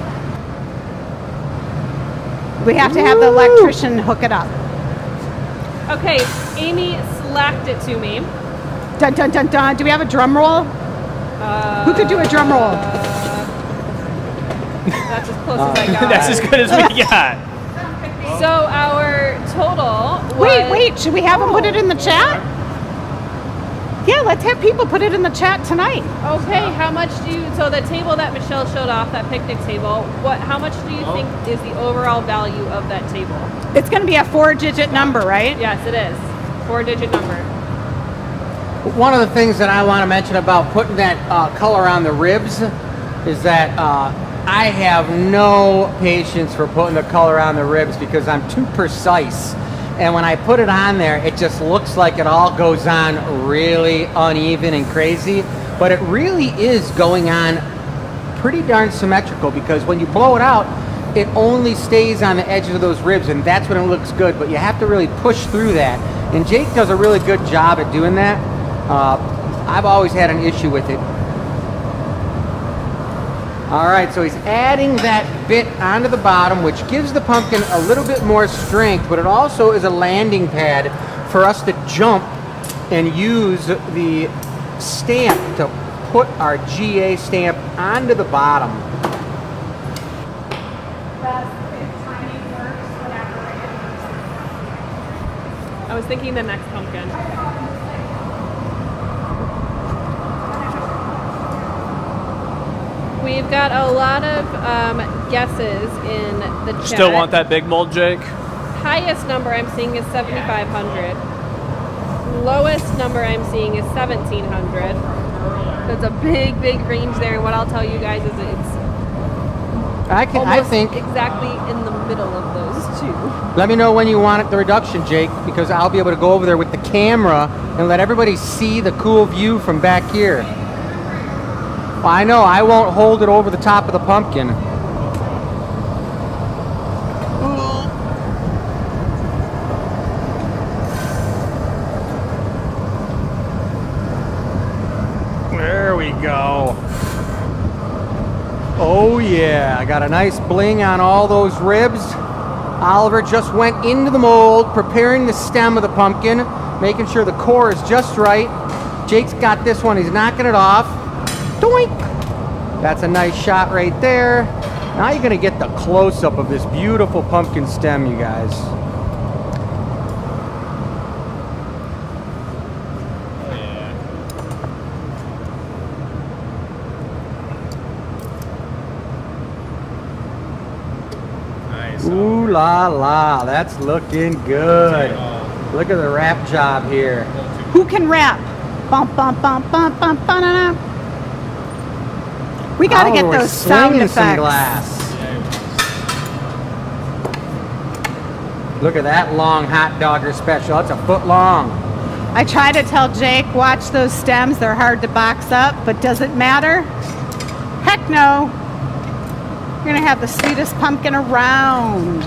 We have to have the electrician hook it up. Okay, Amy slacked it to me. Dun, dun, dun, dun. Do we have a drum roll? Who could do a drum roll? That's as close as I got. That's as good as we got. So our total was... Wait. Should we have them put it in the chat? Yeah, let's have people put it in the chat tonight. Okay, how much do you... So the table that Michelle showed off, that picnic table, how much do you think is the overall value of that table? It's going to be a 4-digit number, right? Yes, it is. 4-digit number. One of the things that I want to mention about putting that color on the ribs is that I have no patience for putting the color on the ribs because I'm too precise. And when I put it on there, it just looks like it all goes on really uneven and crazy. but it really is going on pretty darn symmetrical, because when you blow it out, it only stays on the edges of those ribs, and that's when it looks good, but you have to really push through that. And Jake does a really good job at doing that. I've always had an issue with it. All right, so he's adding that bit onto the bottom, which gives the pumpkin a little bit more strength, but it also is a landing pad for us to jump and use the stamp to put our GA stamp onto the bottom. I was thinking the next pumpkin. We've got a lot of guesses in the chat. Still want that big mold, Jake? Highest number I'm seeing is 7,500. Lowest number I'm seeing is 1,700. That's a big range there. What I'll tell you guys is it's I think exactly in the middle of those two. let me know when you want the reduction, Jake, because I'll be able to go over there with the camera and let everybody see the cool view from back here. Well, I know I won't hold it over the top of the pumpkin. There we go. Oh yeah, I got a nice bling on all those ribs. Oliver just went into the mold, preparing the stem of the pumpkin, making sure the core is just right. Jake's got this one, he's knocking it off. Doink! That's a nice shot right there. Now you're gonna get the close-up of this beautiful pumpkin stem, you guys. Ooh la la, that's looking good. Look at the wrap job here. Who can rap? Bump, bump, bump, bump, bump, ba-da-da. We got to get we're those sound slinging effects. some glass. Look at that long hot dogger special. That's a foot long. I try to tell Jake, watch those stems. They're hard to box up, but does it matter? Heck no. You're going to have the sweetest pumpkin around.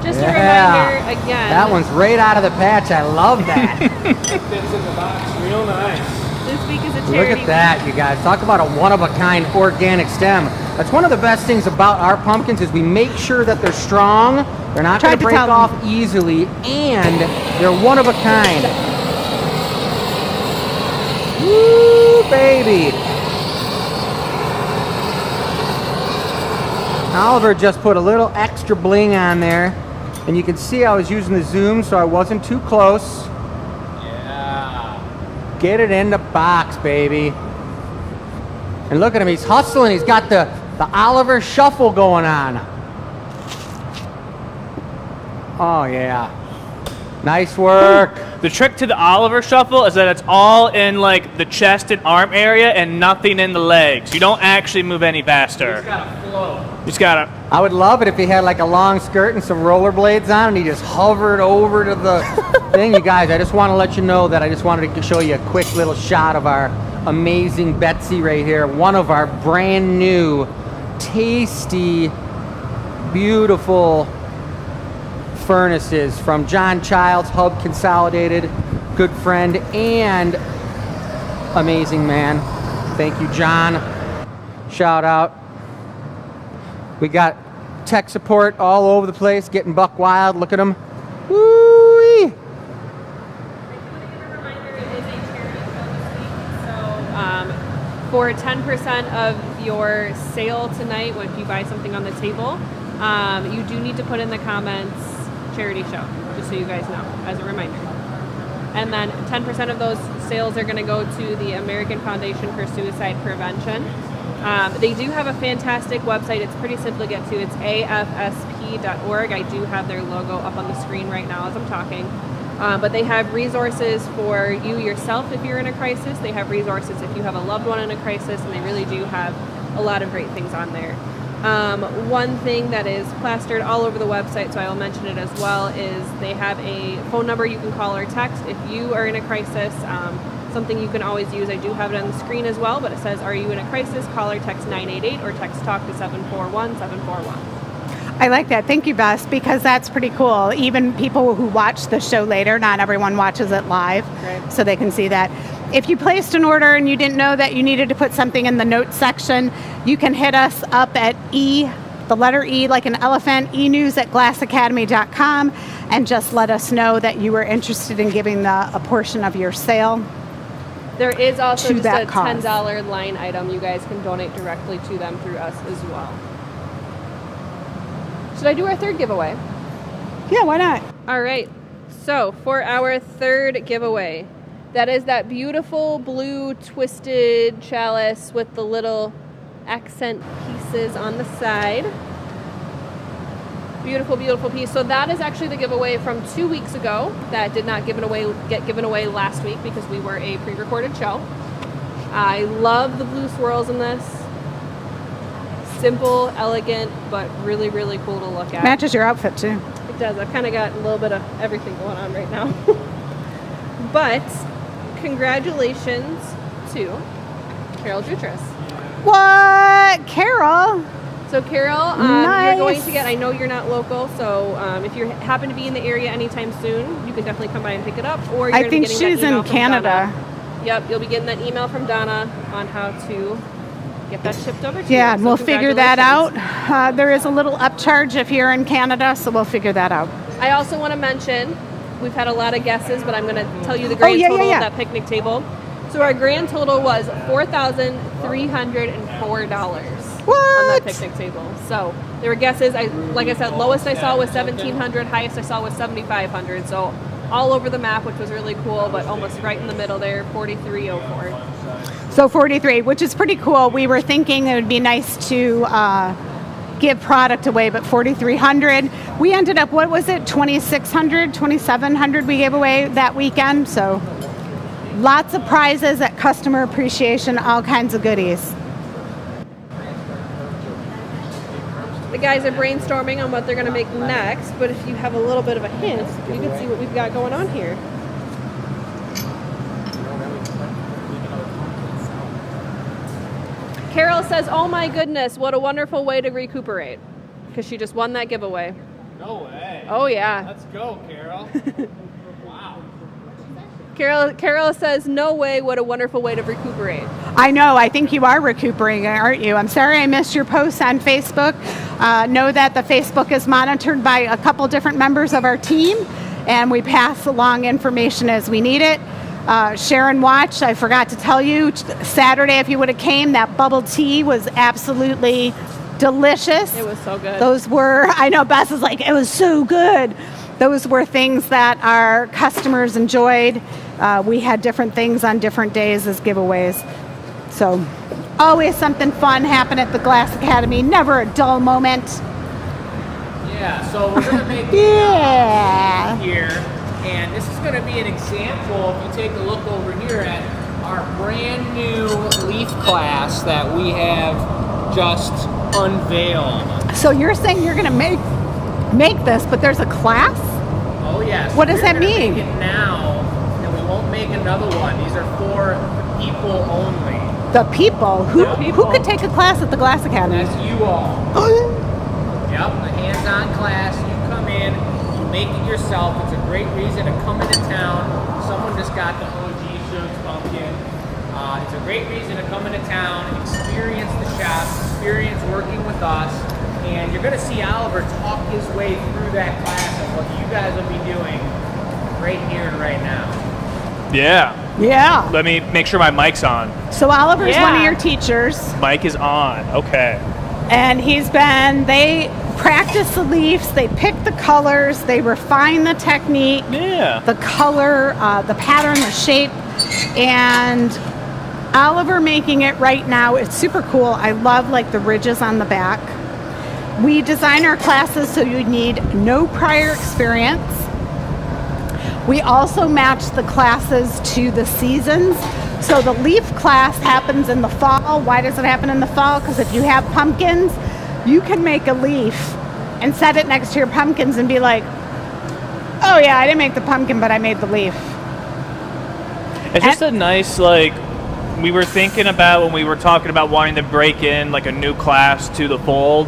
Just a reminder again. That one's right out of the patch. I love that. Fits in the box real nice. This week is a Look charity at that, you guys. Talk about a one-of-a-kind organic stem. That's one of the best things about our pumpkins is we make sure that they're strong, they're not going to break off easily, and they're one of a kind. Woo, baby. Oliver just put a little extra bling on there, and you can see I was using the zoom so I wasn't too close. Yeah. Get it in the box, baby. And look at him, he's hustling. He's got the Oliver shuffle going on. Oh, yeah. Nice work. The trick to the Oliver shuffle is that it's all in like the chest and arm area and nothing in the legs. You don't actually move any faster. It's got to flow. You just gotta. I would love it if he had like a long skirt and some rollerblades on and he just hovered over to the thing. You guys, I just want to let you know that I just wanted to show you a quick little shot of our amazing Betsy right here. One of our brand new, tasty, beautiful furnaces from John Childs, Hub Consolidated, good friend and amazing man. Thank you, John. Shout out. We got tech support all over the place, getting buck wild. Look at them. Woo-wee. For 10% of your sale tonight, if you buy something on the table, you do need to put in the comments charity show, just so you guys know, as a reminder. And then 10% of those sales are going to go to the American Foundation for Suicide Prevention. They do have a fantastic website. It's pretty simple to get to. It's afsp.org. I do have their logo up on the screen right now as I'm talking. But they have resources for you yourself if you're in a crisis. They have resources if you have a loved one in a crisis, and they really do have a lot of great things on there. One thing that is plastered all over the website, so I will mention it as well, is they have a phone number you can call or text if you are in a crisis. Something you can always use. I do have it on the screen as well, but it says, are you in a crisis? Call or text 988 or text talk to 741-741. I like that. Thank you, Bess, because that's pretty cool. Even people who watch the show later, not everyone watches it live, Right. so they can see that. If you placed an order and you didn't know that you needed to put something in the notes section, you can hit us up at the letter E like an elephant, enews@glassacademy.com, and just let us know that you were interested in giving a portion of your sale. There is also To just that a cause. $10 line item. You guys can donate directly to them through us as well. Should I do our third giveaway? Yeah, why not? All right. So for our third giveaway, that is that beautiful blue twisted chalice with the little accent pieces on the side. Beautiful, beautiful piece. So that is actually the giveaway from 2 weeks ago. That did not get given away last week because we were a pre-recorded show. I love the blue swirls in this. Simple, elegant, but really, really cool to look at. Matches your outfit, too. It does. I've kind of got a little bit of everything going on right now. But congratulations to Carol Jutras. What? Carol? So Carol, Nice. you're going to get, I know you're not local, so if you happen to be in the area anytime soon, you can definitely come by and pick it up. Or you're I gonna think be getting she's that email in from Canada. Donna. Yep, you'll be getting that email from Donna on how to get that shipped over to you. Yeah, So we'll figure that out. congratulations. There is a little upcharge if you're in Canada, so we'll figure that out. I also want to mention, we've had a lot of guesses, but I'm going to tell you the grand yeah, total yeah. of that picnic table. So our grand total was $4,304 on that What? picnic table. So there were guesses. Like I said, lowest I saw was $1,700, highest I saw was $7,500. So all over the map, which was really cool, but almost right in the middle there, $4,304. So 43, which is pretty cool. We were thinking it would be nice to give product away, but 4,300. We ended up, what was it, 2,600, 2,700 we gave away that weekend. So lots of prizes at customer appreciation, all kinds of goodies. The guys are brainstorming on what they're going to make next, but if you have a little bit of a hint, you can see what we've got going on here. Carol says, oh my goodness, what a wonderful way to recuperate. Because she just won that giveaway. No way. Oh yeah. Let's go, Carol. Wow. Carol says, no way, what a wonderful way to recuperate. I know, I think you are recuperating, aren't you? I'm sorry I missed your post on Facebook. Know that the Facebook is monitored by a couple different members of our team, and we pass along information as we need it. Sharon watched, I forgot to tell you, Saturday if you would have came, that bubble tea was absolutely delicious. It was so good. Those were, I know Bess is like, it was so good. Those were things that our customers enjoyed. We had different things on different days as giveaways. So always something fun happen at the Glass Academy, never a dull moment. Yeah, so we're going to make Yeah. here, and this is going to be an example. If you take a look over here at our brand new leaf class that we have just unveiled. So you're saying you're going to make this, but there's a class? Oh yes. What does that mean? Make it now, and we won't make another one. These are for people only. The people? Who The people. could take a class at the Glass Academy? That's you all. Yep, a hands-on class. You come in, you make it yourself. It's a great reason to come into town. Someone just got the OG Shug's pumpkin. It's a great reason to come into town, experience the shop, experience working with us, and you're going to see Oliver talk his way through that class of what you guys will be doing right here and right now. Yeah. Yeah. Let me make sure my mic's on. So Oliver's one of Yeah. your teachers, Mic is on. Okay. and they practice the leaves, they pick the colors, they refine the technique, Yeah. the color, the pattern, the shape, and Oliver making it right now, it's super cool. I love like the ridges on the back. We design our classes so you need no prior experience. We also match the classes to the seasons. So the leaf class happens in the fall. Why does it happen in the fall? Because if you have pumpkins, You can make a leaf and set it next to your pumpkins and be like, oh yeah, I didn't make the pumpkin, but I made the leaf. It's just a nice, like, we were thinking about when we were talking about wanting to break in like a new class to the fold,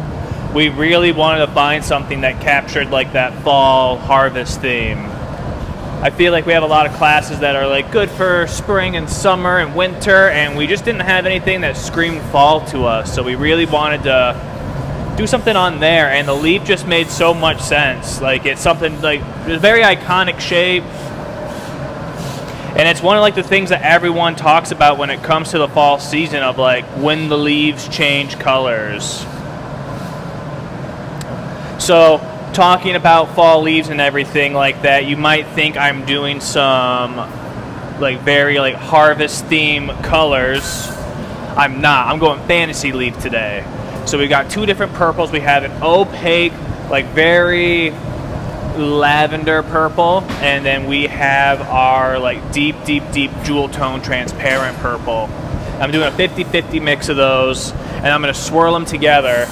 we really wanted to find something that captured like that fall harvest theme. I feel like we have a lot of classes that are like good for spring and summer and winter, and we just didn't have anything that screamed fall to us, so we really wanted to do something on there, and the leaf just made so much sense. Like, it's something like, it's a very iconic shape. And it's one of like the things that everyone talks about when it comes to the fall season of like when the leaves change colors. So talking about fall leaves and everything like that, you might think I'm doing some like very like harvest theme colors. I'm not. I'm going fantasy leaf today. So we got two different purples. We have an opaque, like very lavender purple, and then we have our like deep jewel tone transparent purple. I'm doing a 50-50 mix of those, and I'm going to swirl them together.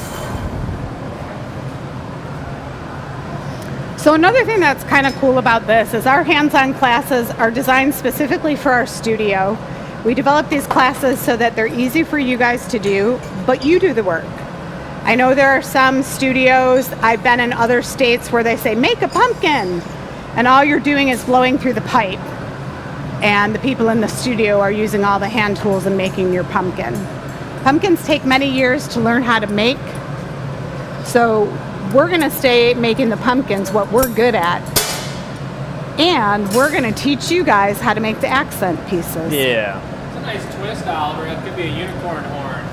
So another thing that's kind of cool about this is our hands-on classes are designed specifically for our studio. We develop these classes so that they're easy for you guys to do, but you do the work. I know there are some studios, I've been in other states where they say, make a pumpkin, and all you're doing is blowing through the pipe. And the people in the studio are using all the hand tools and making your pumpkin. Pumpkins take many years to learn how to make, so we're gonna stay making the pumpkins what we're good at. And we're gonna teach you guys how to make the accent pieces. Yeah. It's a nice twist, Oliver. It could be a unicorn horn.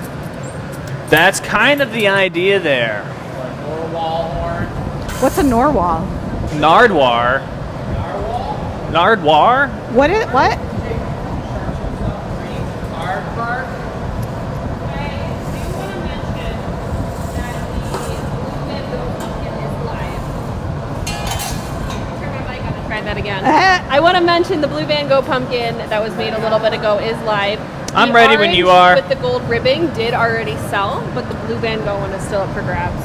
That's kind of the idea there. Or a narwhal horn. What's a narwhal? Nardwar. Nardwar? What? Aardvark. I do want to mention that the Bamboo pumpkin is live. Turn my mic on and try that again. I want to mention the Blue Van Gogh pumpkin that was made a little bit ago is live. I'm The ready when you orange are. With the gold ribbing did already sell, but the Blue Van Gogh one is still up for grabs.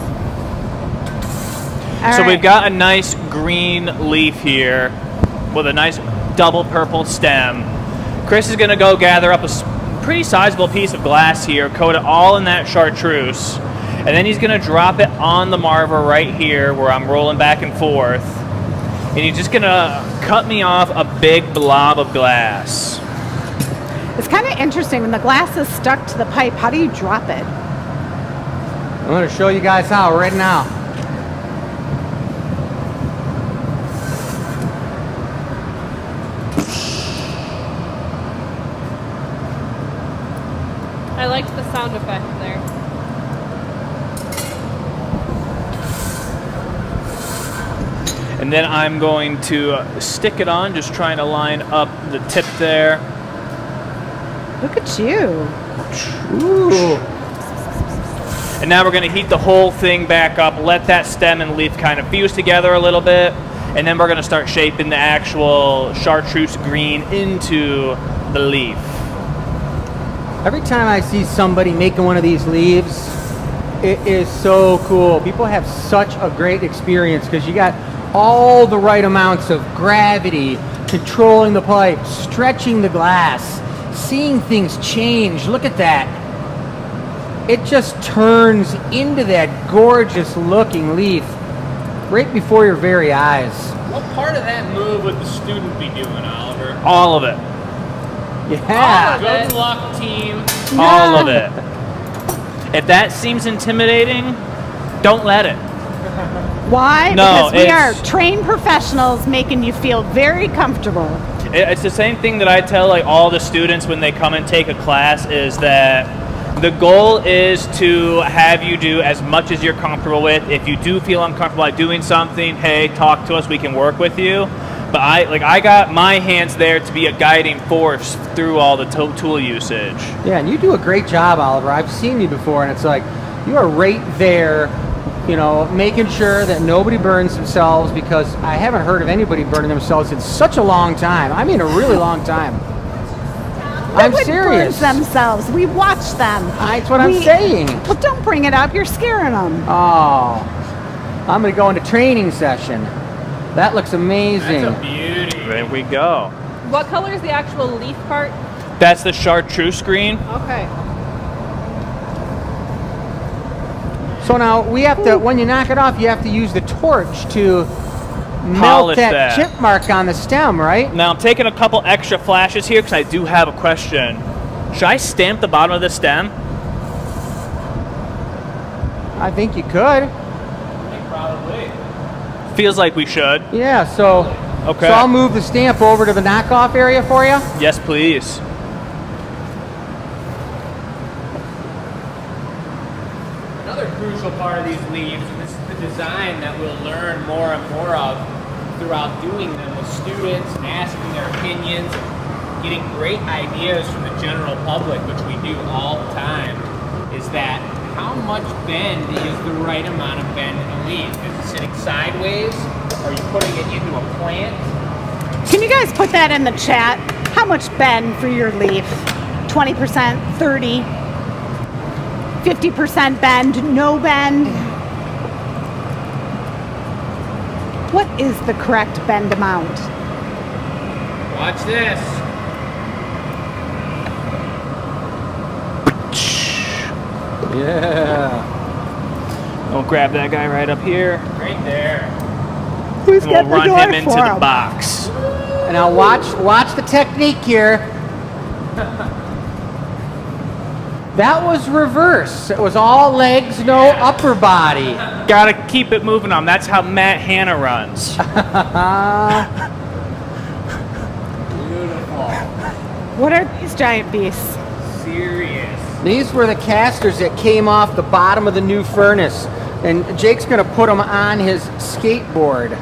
All So right. we've got a nice green leaf here with a nice double purple stem. Chris is going to go gather up a pretty sizable piece of glass here, coat it all in that chartreuse, and then he's going to drop it on the marver right here where I'm rolling back and forth, and he's just going to cut me off a big blob of glass. It's kind of interesting when the glass is stuck to the pipe. How do you drop it? I'm going to show you guys how right now. I liked the sound effect there. And then I'm going to stick it on, just trying to line up the tip there. Look at you. Ooh. And now we're going to heat the whole thing back up, let that stem and leaf kind of fuse together a little bit, and then we're going to start shaping the actual chartreuse green into the leaf. Every time I see somebody making one of these leaves, it is so cool. People have such a great experience because you got all the right amounts of gravity, controlling the pipe, stretching the glass, seeing things change. Look at that. It just turns into that gorgeous looking leaf right before your very eyes. What part of that move would the student be doing, Oliver? All of it. Yeah. Good luck, team. All of it. If that seems intimidating, don't let it. Why? No, because we are it's- trained professionals making you feel very comfortable. It's the same thing that I tell like all the students when they come and take a class is that the goal is to have you do as much as you're comfortable with. If you do feel uncomfortable at doing something, hey, talk to us, we can work with you. But I got my hands there to be a guiding force through all the tool usage. Yeah, and you do a great job, Oliver. I've seen you before, and it's like you are right there, you know, making sure that nobody burns themselves, because I haven't heard of anybody burning themselves in such a long time. I mean, a really long time. I'm Squidward serious. burns themselves. We watch them. That's what I'm saying. Well, don't bring it up. You're scaring them. Oh, I'm gonna go into training session. That looks amazing. That's a beauty. There we go. What color is the actual leaf part? That's the chartreuse green. Okay. So now we have to, when you knock it off, you have to use the torch to melt Polish that that. chip mark on the stem, right? Now I'm taking a couple extra flashes here because I do have a question. Should I stamp the bottom of the stem? I think you could. Probably. Feels like we should. Yeah, so Okay. so I'll move the stamp over to the knockoff area for you. Yes, please. Another crucial part of these leaves, and this is the design that we'll learn more and more of throughout doing them with students and asking their opinions and getting great ideas from the general public, which we do all the time, is that how much bend is the right amount of bend in a leaf? Is it sitting sideways? Are you putting it into a plant? Can you guys put that in the chat? How much bend for your leaf? 20%, 30, 50% bend, no bend? What is the correct bend amount? Watch this. Yeah. We'll grab that guy right up here. Right there. Who's And we'll got the run door him into for the him? box. And now watch the technique here. That was reverse. It was all legs, no upper body. Gotta keep it moving on. That's how Matt Hanna runs. Beautiful. What are these giant beasts? Serious. These were the casters that came off the bottom of the new furnace. And Jake's gonna put them on his skateboard.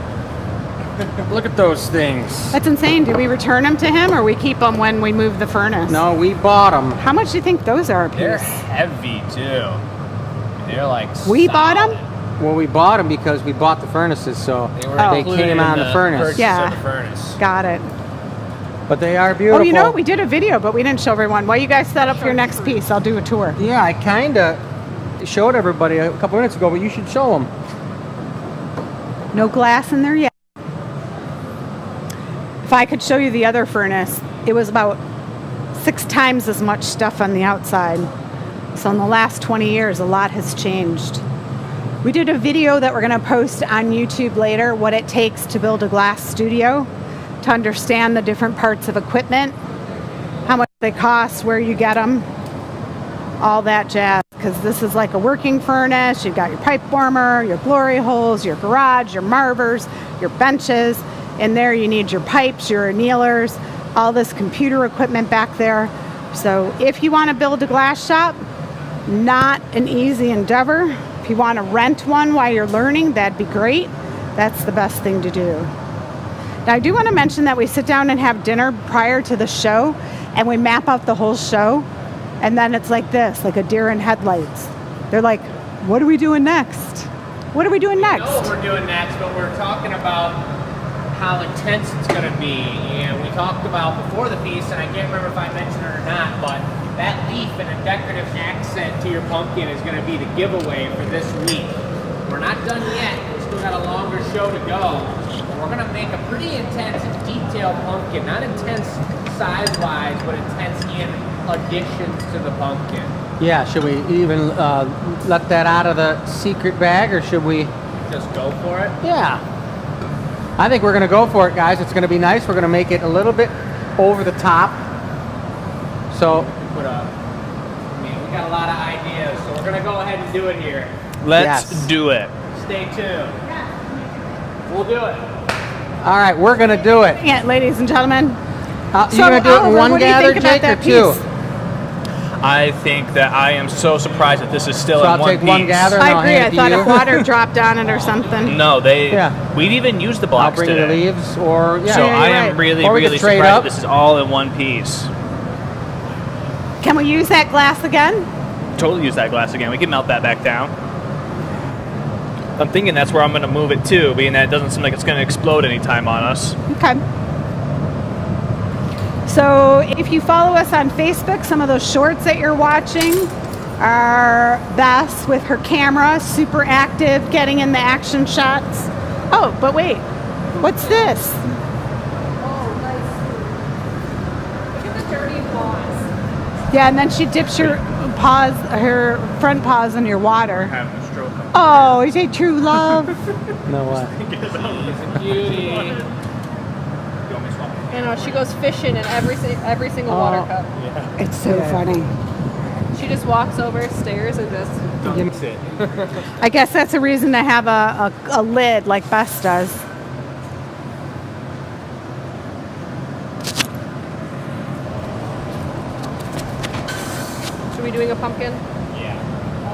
Look at those things. That's insane. Do we return them to him or we keep them when we move the furnace? No, we bought them. How much do you think those are a They're piece? heavy too. They're like We bought 'em? solid. Well, we bought them because we bought the furnaces, so They were they included came in on the furnace. purchase Yeah. of the furnace. Got it. But they are beautiful. Oh, you know what? We did a video, but we didn't show everyone. While you guys set up for your next piece, I'll do a tour. Yeah, I kind of showed everybody a couple minutes ago, but you should show them. No glass in there yet. If I could show you the other furnace, it was about 6 times as much stuff on the outside. So in the last 20 years, a lot has changed. We did a video that we're going to post on YouTube later, what it takes to build a glass studio, to understand the different parts of equipment, how much they cost, where you get them, all that jazz. Because this is like a working furnace. You've got your pipe warmer, your glory holes, your garage, your marvers, your benches. In there you need your pipes, your annealers, all this computer equipment back there. So if you want to build a glass shop, not an easy endeavor. If you want to rent one while you're learning, that'd be great. That's the best thing to do. Now I do want to mention that we sit down and have dinner prior to the show and we map out the whole show. And then it's like this, like a deer in headlights. They're like, what are we doing next? What are we doing I next? know what we're doing next, but we're talking about how intense it's going to be. And we talked about before the piece, and I can't remember if I mentioned it or not, but that leaf and a decorative accent to your pumpkin is going to be the giveaway for this week. We're not done yet. We've still got a longer show to go. We're going to make a pretty intense and detailed pumpkin. Not intense size-wise, but intense in additions to the pumpkin. Yeah, should we even let that out of the secret bag, or should we? Just go for it. Yeah. I think we're going to go for it, guys. It's going to be nice. We're going to make it a little bit over the top. So, We got a lot of ideas, so we're going to go ahead and do it here. Let's Yes. do it. Stay tuned. We'll do it. all right, we're going to do it. Yeah, ladies and gentlemen. You going to do it in Oliver, one what do you gather, think about Jake, or that two? piece? I think that I am so surprised that this is still So in I'll one take piece. one gather. I I'll agree. hand I it to thought you. if water dropped on it or something. No, Yeah. we've even used the I'll blocks bring you today. the leaves, or yeah. So Yeah, I you're am right. really, Or we could really trade surprised up. this is all in one piece. Can we use that glass again? Totally use that glass again. We can melt that back down. I'm thinking that's where I'm going to move it to, being that it doesn't seem like it's going to explode anytime on us. Okay. So if you follow us on Facebook, some of those shorts that you're watching are Bess with her camera, super active, getting in the action shots. Oh, but wait, what's this? Oh, nice. Look at the dirty paws. Yeah, and then she dips her front paws in your water. Having a stroke. Oh, is it true love? No what? Beauty. I know, she goes fishing in every single water Oh. cup. It's so funny. She just walks over, stares, and just. That's it. I guess that's a reason to have a lid like Bess does. Should we doing a pumpkin? Yeah.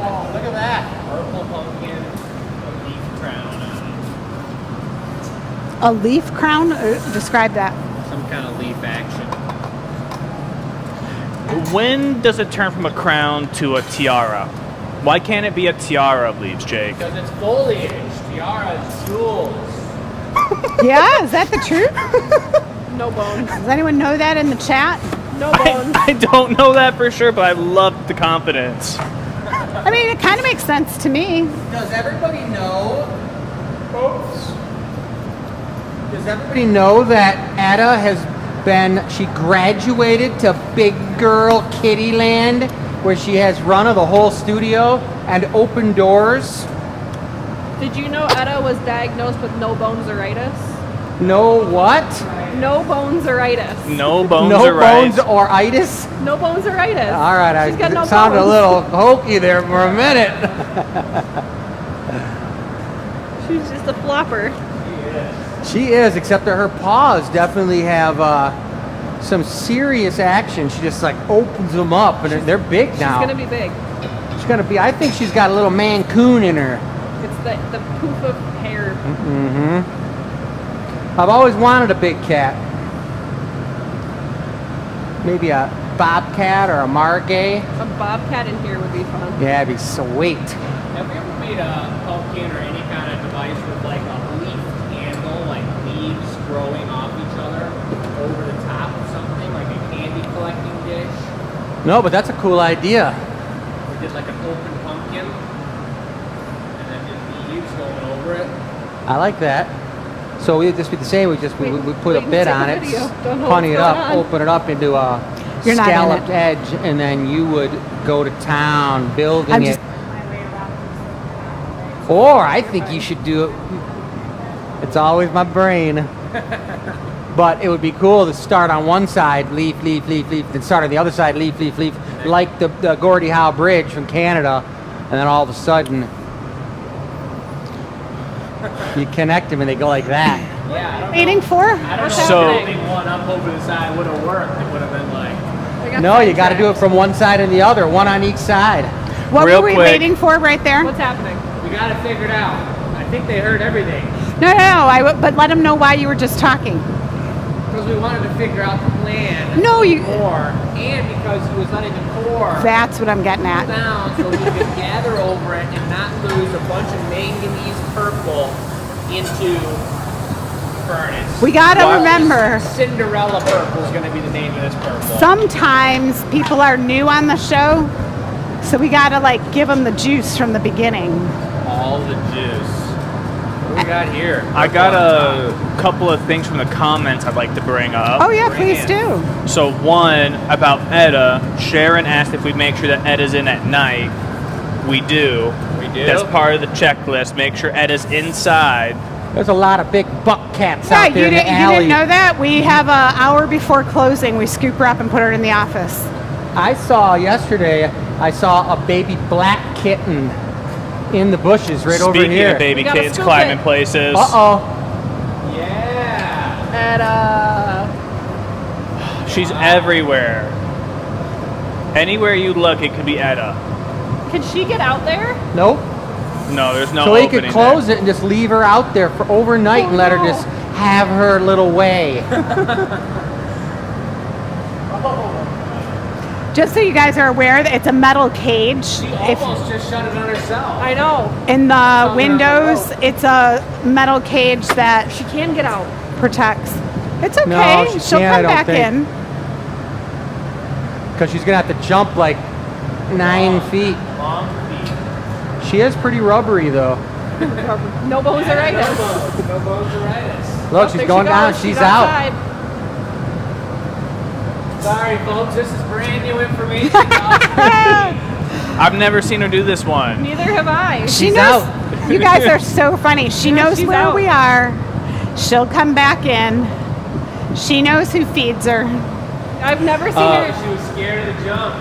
Oh, look at that. Purple pumpkin, a leaf crown on A leaf crown? Describe that. it. Some kind of leaf action. When does it turn from a crown to a tiara? Why can't it be a tiara of leaves, Jake? Because it's foliage. Tiaras, jewels. Yeah, is that the truth? No bones. Does anyone know that in the chat? No bones. I don't know that for sure, but I love the confidence. I mean, it kind of makes sense to me. Does everybody know? Oops. Does everybody know that Etta she graduated to Big Girl Kitty Land, where she has run of the whole studio and open doors? Did you know Etta was diagnosed with no boneseritis? No what? No boneseritis. No bones No are right. bones or itis? No boneseritis. All right, She's got it no sounded a bones. little hokey there for a minute. She's just a flopper. She is, except that her paws definitely have some serious action. She just like opens them up, and they're big now. She's gonna be big. She's gonna be. I think she's got a little Mancoon in her. It's the poof of hair. Mm-hmm. I've always wanted a big cat. Maybe a bobcat or a margay. A bobcat in here would be fun. Yeah, it'd be sweet. Have you ever made a pumpkin or any kind of device with like a leaf candle, like leaves growing off each other over the top of something, like a candy collecting dish? No, but that's a cool idea. We did like an open pumpkin, and then did leaves going over it. I like that. So we'd just be the same. We put a wait and bit take on a it, video. Don't know punny it what's up, going on. open it up into a You're not in scalloped it. edge, and then you would go to town building I'm it. just- Or I think you should do it. It's always my brain. But it would be cool to start on one side, leaf, leaf, leaf, leaf, then start on the other side, leaf, leaf, leaf, like the Gordie Howe Bridge from Canada, and then all of a sudden you connect them and they go like that. Yeah, I don't Waiting know. for? I don't know So- if putting one up over the side would have worked. It would have been like, We got No, you got to do it sidetracked. from one side and the other, one on each side. What Real were we quick. waiting for right there? What's happening? we got it figured out. I think they heard everything. No. But let them know why you were just talking. Because we wanted to figure out the plan. No, you. Core, and because he was letting the core That's what I'm getting cool at. down so we could gather over it and not lose a bunch of manganese purple into furnace. We gotta Wow. remember. Cinderella purple is going to be the name of this purple. Sometimes people are new on the show, so we gotta like give them the juice from the beginning. All the juice. What do we got here? I got a couple of things from the comments I'd like to bring up. Oh yeah, Bring please it. do. So one, about Etta, Sharon asked if we make sure that Etta's in at night. We do. We do? That's part of the checklist. Make sure Etta's inside. There's a lot of big buck cats Yeah, out there you in the didn't alley. know that? We have an hour before closing. We scoop her up and put her in the office. I saw yesterday, I saw a baby black kitten in the bushes right over Speaking here. of baby We gotta kids scoop climbing it. places. Uh-oh. Yeah. And She's everywhere. Anywhere you look, it could be Etta. can she get out there? Nope. No, there's no So he opening could close there. it and just leave her out there for overnight and let her no. just have her little way. Just so you guys are aware that it's a metal cage. She If almost just shut it on herself. I know. in the on the windows, rope. it's a metal cage that She can get out. protects. It's okay. No, she She'll can't, I come don't back think. in. because she's gonna have to jump like 9 feet. Long feet. She is pretty rubbery though. No bones-aritis. No bones-aritis. Look, she's There going she down. goes. She's out. outside. Sorry, folks, this is brand new information. I've never seen her do this one. Neither have I. She She's knows. out. You guys are so funny. She Yeah, knows she's where out. we are. She'll come back in. She knows who feeds her. I've never seen her. She was scared of the jump.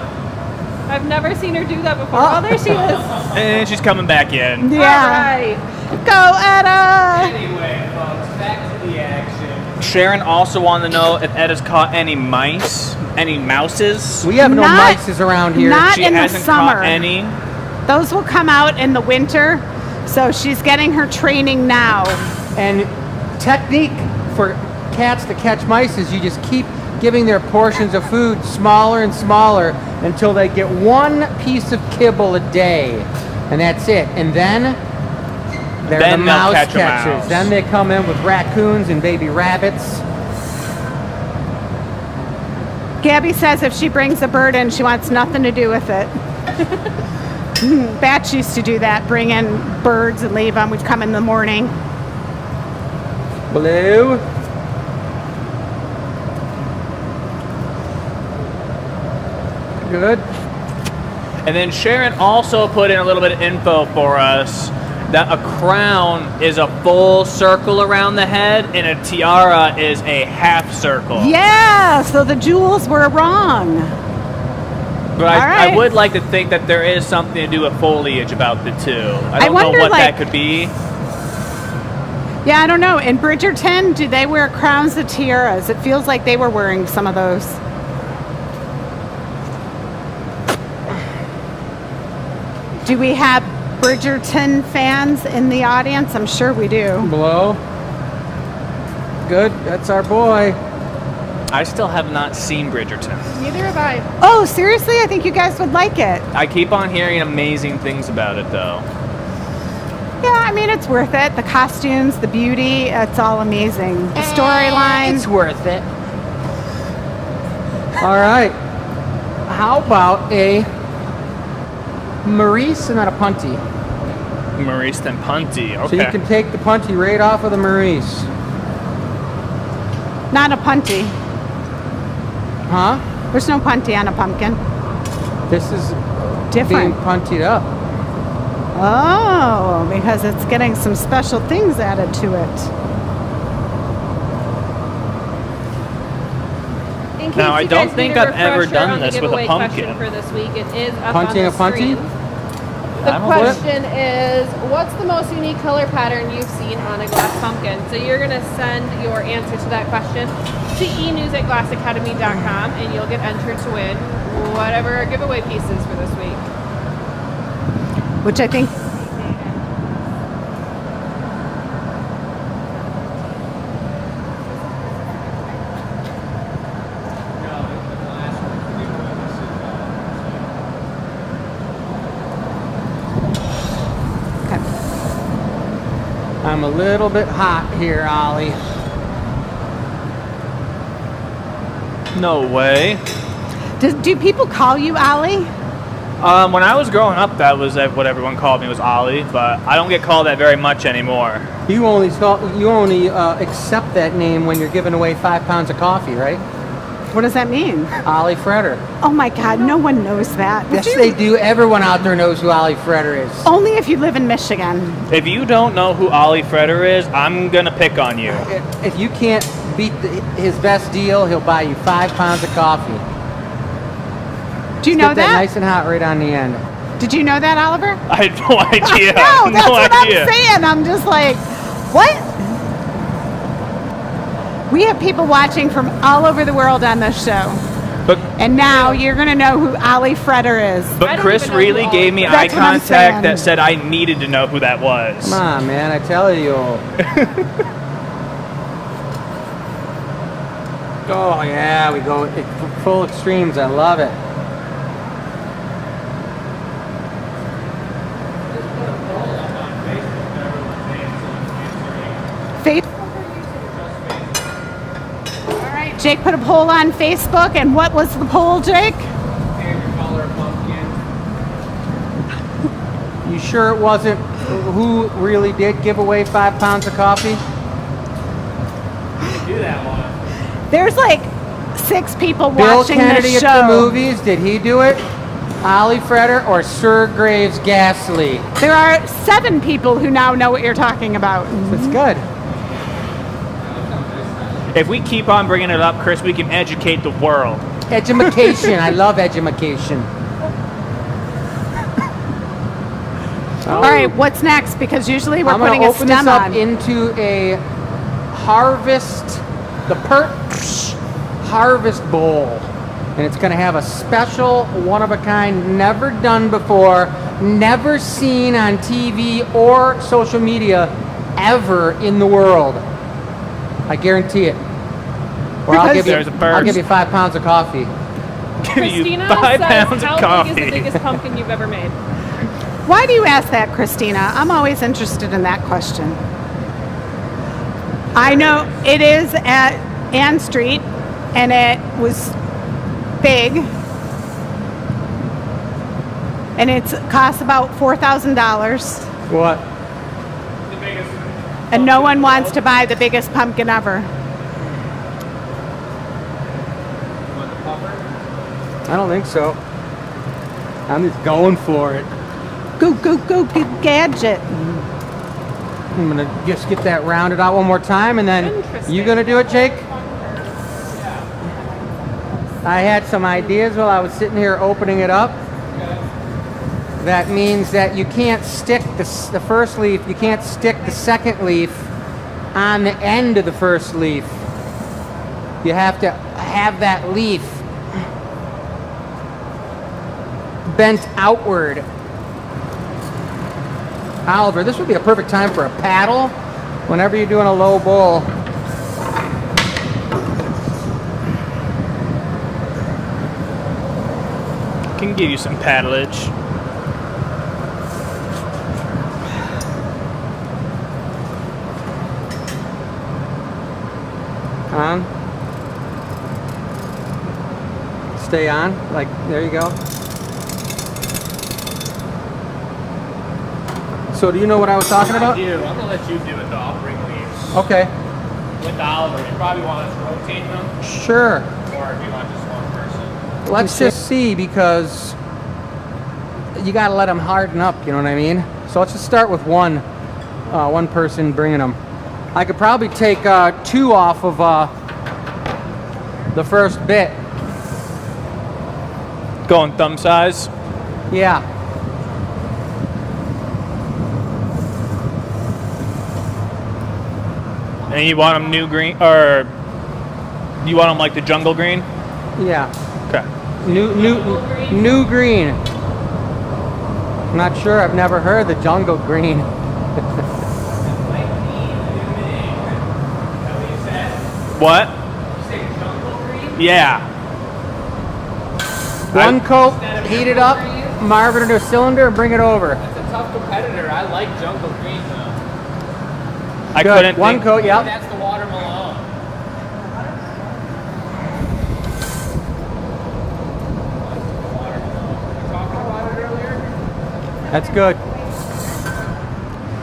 I've never seen her do that before. Oh, there she is. And she's coming back in. Yeah. All right. Go, Etta. Anyway, folks, back to the action. Sharon also wanted to know if Edda's caught any mice, any mouses. We have no Not- mices around here. not- She in the hasn't summer. caught any. Those will come out in the winter. So she's getting her training now. And technique for cats to catch mice is you just keep giving their portions of food smaller and smaller until they get one piece of kibble a day. And that's it. And then they're Then the they'll mouse catch a catchers. mouse. Then they come in with raccoons and baby rabbits. Gabby says if she brings a bird in, she wants nothing to do with it. Batch used to do that, bring in birds and leave them. We'd come in the morning. Blue. Good. And then Sharon also put in a little bit of info for us that a crown is a full circle around the head and a tiara is a half circle. Yeah, so the jewels were wrong. But All I right. would like to think that there is something to do with foliage about the two. I I don't know wonder, what like- that could be. Yeah, I don't know. In Bridgerton, do they wear crowns and tiaras? It feels like they were wearing some of those. Do we have Bridgerton fans in the audience? I'm sure we do. Blow. Good. That's our boy. I still have not seen Bridgerton. Neither have I. Oh, seriously? I think you guys would like it. I keep on hearing amazing things about it though. Yeah, I mean, it's worth it. The costumes, the beauty, it's all amazing. The storyline. It's worth it. All right. How about a Maurice and not a Punty? Maurice and Punty. Okay. So you can take the Punty right off of the Maurice. Not a punty. Huh? There's no punty on a pumpkin. This is Different. being puntied up. Oh, because it's getting some special things added to it. In case Now, I you don't guys think need a I've ever refresher done on the this with a giveaway pumpkin. question for this week, it is up Punting on a the punty? screen. The question is, what's the most unique color pattern you've seen on a glass pumpkin? So you're going to send your answer to that question to enews@glassacademy.com and you'll get entered to win whatever our giveaway piece is for this week. Which I think. Okay. I'm a little bit hot here, Ollie. No way. Do people call you Ollie? When I was growing up, that was what everyone called me, was Ollie, but I don't get called that very much anymore. You only accept that name when you're giving away 5 pounds of coffee, right? What does that mean? Ollie Freder. Oh my God, no one knows that. Yes, they do. Everyone out there knows who Ollie Freder is. Only if you live in Michigan. If you don't know who Ollie Freder is, I'm gonna pick on you. If you can't beat his best deal, he'll buy you 5 pounds of coffee. Do you Get know that? nice and hot right on the end. Did you know that, Oliver? I had no idea. No, that's no what idea. I'm saying. I'm just like, what? We have people watching from all over the world on this show. But And now you're going to know who Ollie Freder is. I but don't Chris even know really who gave me That's eye what I'm contact saying. that said I needed to know who that was. Come on, man. I tell you. Oh, yeah. We go full extremes. I love it. All right, Jake put a poll on Facebook, and what was the poll, Jake? sure it wasn't who really did give away 5 pounds of coffee? Do that one. There's like 6 people Bill watching Kennedy this show. at the movies, did he do it? Ollie Freder or Sir Graves Ghastly? There are 7 people who now know what you're talking about. That's good. If we keep on bringing it up, Chris, we can educate the world. Edumacation. I love edumacation. All right, what's next? Because usually we're I'm going putting to a open this stem up on. into a harvest, the Perch Harvest Bowl. And it's going to have a special, one-of-a-kind, never done before, never seen on TV or social media ever in the world. I guarantee it. Or I'll give There's a you, bird. I'll give you 5 pounds of coffee. Give you Christina 5 says, pounds of how coffee. big is the biggest pumpkin you've ever made? Why do you ask that, Christina? I'm always interested in that question. I know it is at Ann Street, and it was big, and it costs about $4,000, What? and no one wants to buy the biggest pumpkin ever. I don't think so. I'm just going for it. Go, go, go, big gadget. I'm going to just get that rounded out one more time, and then Interesting. you going to do it, Jake? I had some ideas while I was sitting here opening it up. That means that you can't stick the first leaf, you can't stick the second leaf on the end of the first leaf. You have to have that leaf bent outward. Oliver, this would be a perfect time for a paddle whenever you're doing a low bowl. Can give you some paddleage. On. Stay on. Like, there you go. So do you know what I was talking about? I do. I'm gonna let you do it though. I'll bring leaves. Okay. With Oliver, you probably want us to rotate them, Sure. or if you want just one person. Let's just see, because you got to let them harden up, you know what I mean? So let's just start with one person bringing them. I could probably take 2 off of the first bit. Going thumb size. Yeah. And you want them new green, or you want them like the jungle green? Yeah. Okay. New green. I'm not sure. I've never heard the jungle green. What? Yeah. One coat, heat it up, Marvin into a cylinder, and bring it over. That's a tough competitor. I like jungle green though. I Good. couldn't One think- coat, yep. That's the watermelon. Talking about it earlier? That's good.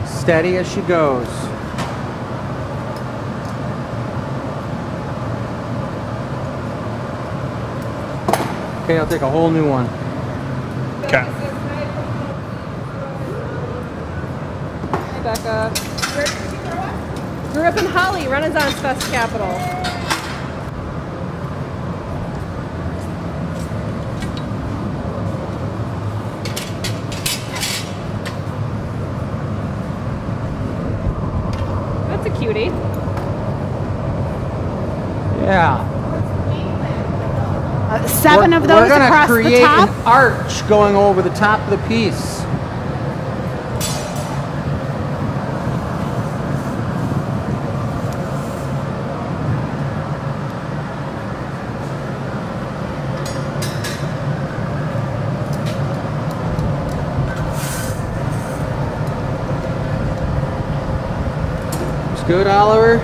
Steady as she goes. Okay, I'll take a whole new one. Okay. Becca. Grew up in Holly, Renaissance Fest capital. That's a cutie. Yeah. 7 of those We're gonna across the create top. an arch going over the top of the piece. It's good, Oliver.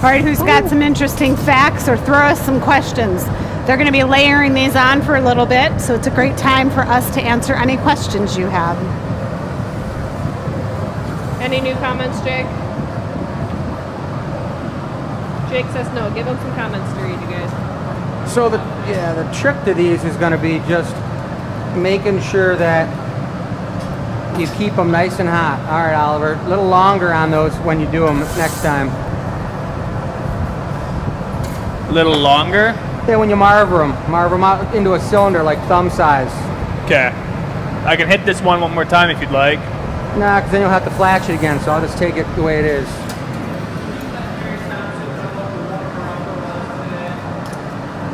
All right, who's got some interesting facts or throw us some questions? They're going to be layering these on for a little bit, so it's a great time for us to answer any questions you have. Any new comments, Jake? Jake says no. Give him some comments to read, you guys. So the trick to these is going to be just making sure that you keep them nice and hot. All right, Oliver, a little longer on those when you do them next time. A little longer? Yeah, when you marver them out into a cylinder like thumb size. Okay. I can hit this one more time if you'd like. Nah, because then you'll have to flash it again, so I'll just take it the way it is.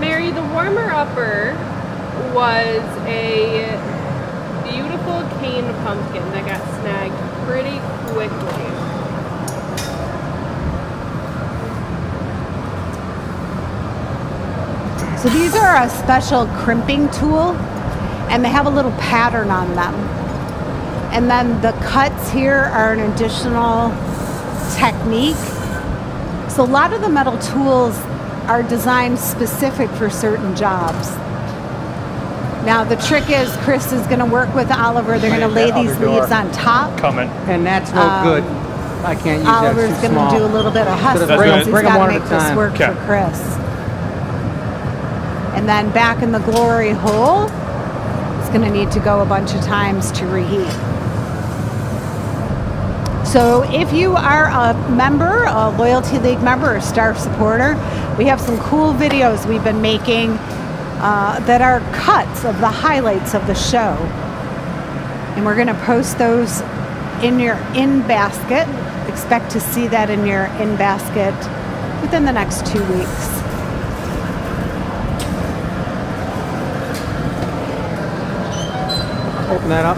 Mary, the warmer-upper was a beautiful cane pumpkin that got snagged pretty quickly. So these are a special crimping tool, and they have a little pattern on them. And then the cuts here are an additional technique. So a lot of the metal tools are designed specific for certain jobs. Now the trick is Chris is going to work with Oliver. They're going to lay these leaves on top. Coming. And that's no good. I can't use Oliver's that. It's too going small. to do a little bit of hustle. Bring 'em He's got one to at a make this time. work Okay. for Chris. And then back in the glory hole, it's going to need to go a bunch of times to reheat. So if you are a member, a Loyalty League member or Star supporter, we have some cool videos we've been making that are cuts of the highlights of the show. And we're going to post those in your in-basket. Expect to see that in your in-basket within the next 2 weeks. Open that up.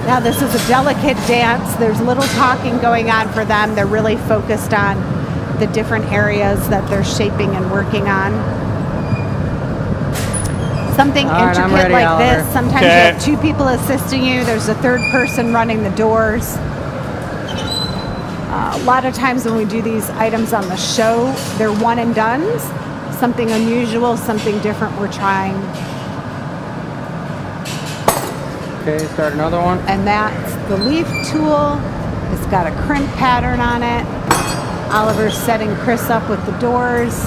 Now this is a delicate dance. There's little talking going on for them. They're really focused on the different areas that they're shaping and working on. Something All right, I'm intricate ready, like Oliver. this. Sometimes you have two people assisting you. There's a third person running the doors. A lot of times when we do these items on the show, they're one and dones. Something unusual, something different we're trying. Okay, start another one. And that's the leaf tool. It's got a crimp pattern on it. Oliver's setting Chris up with the doors,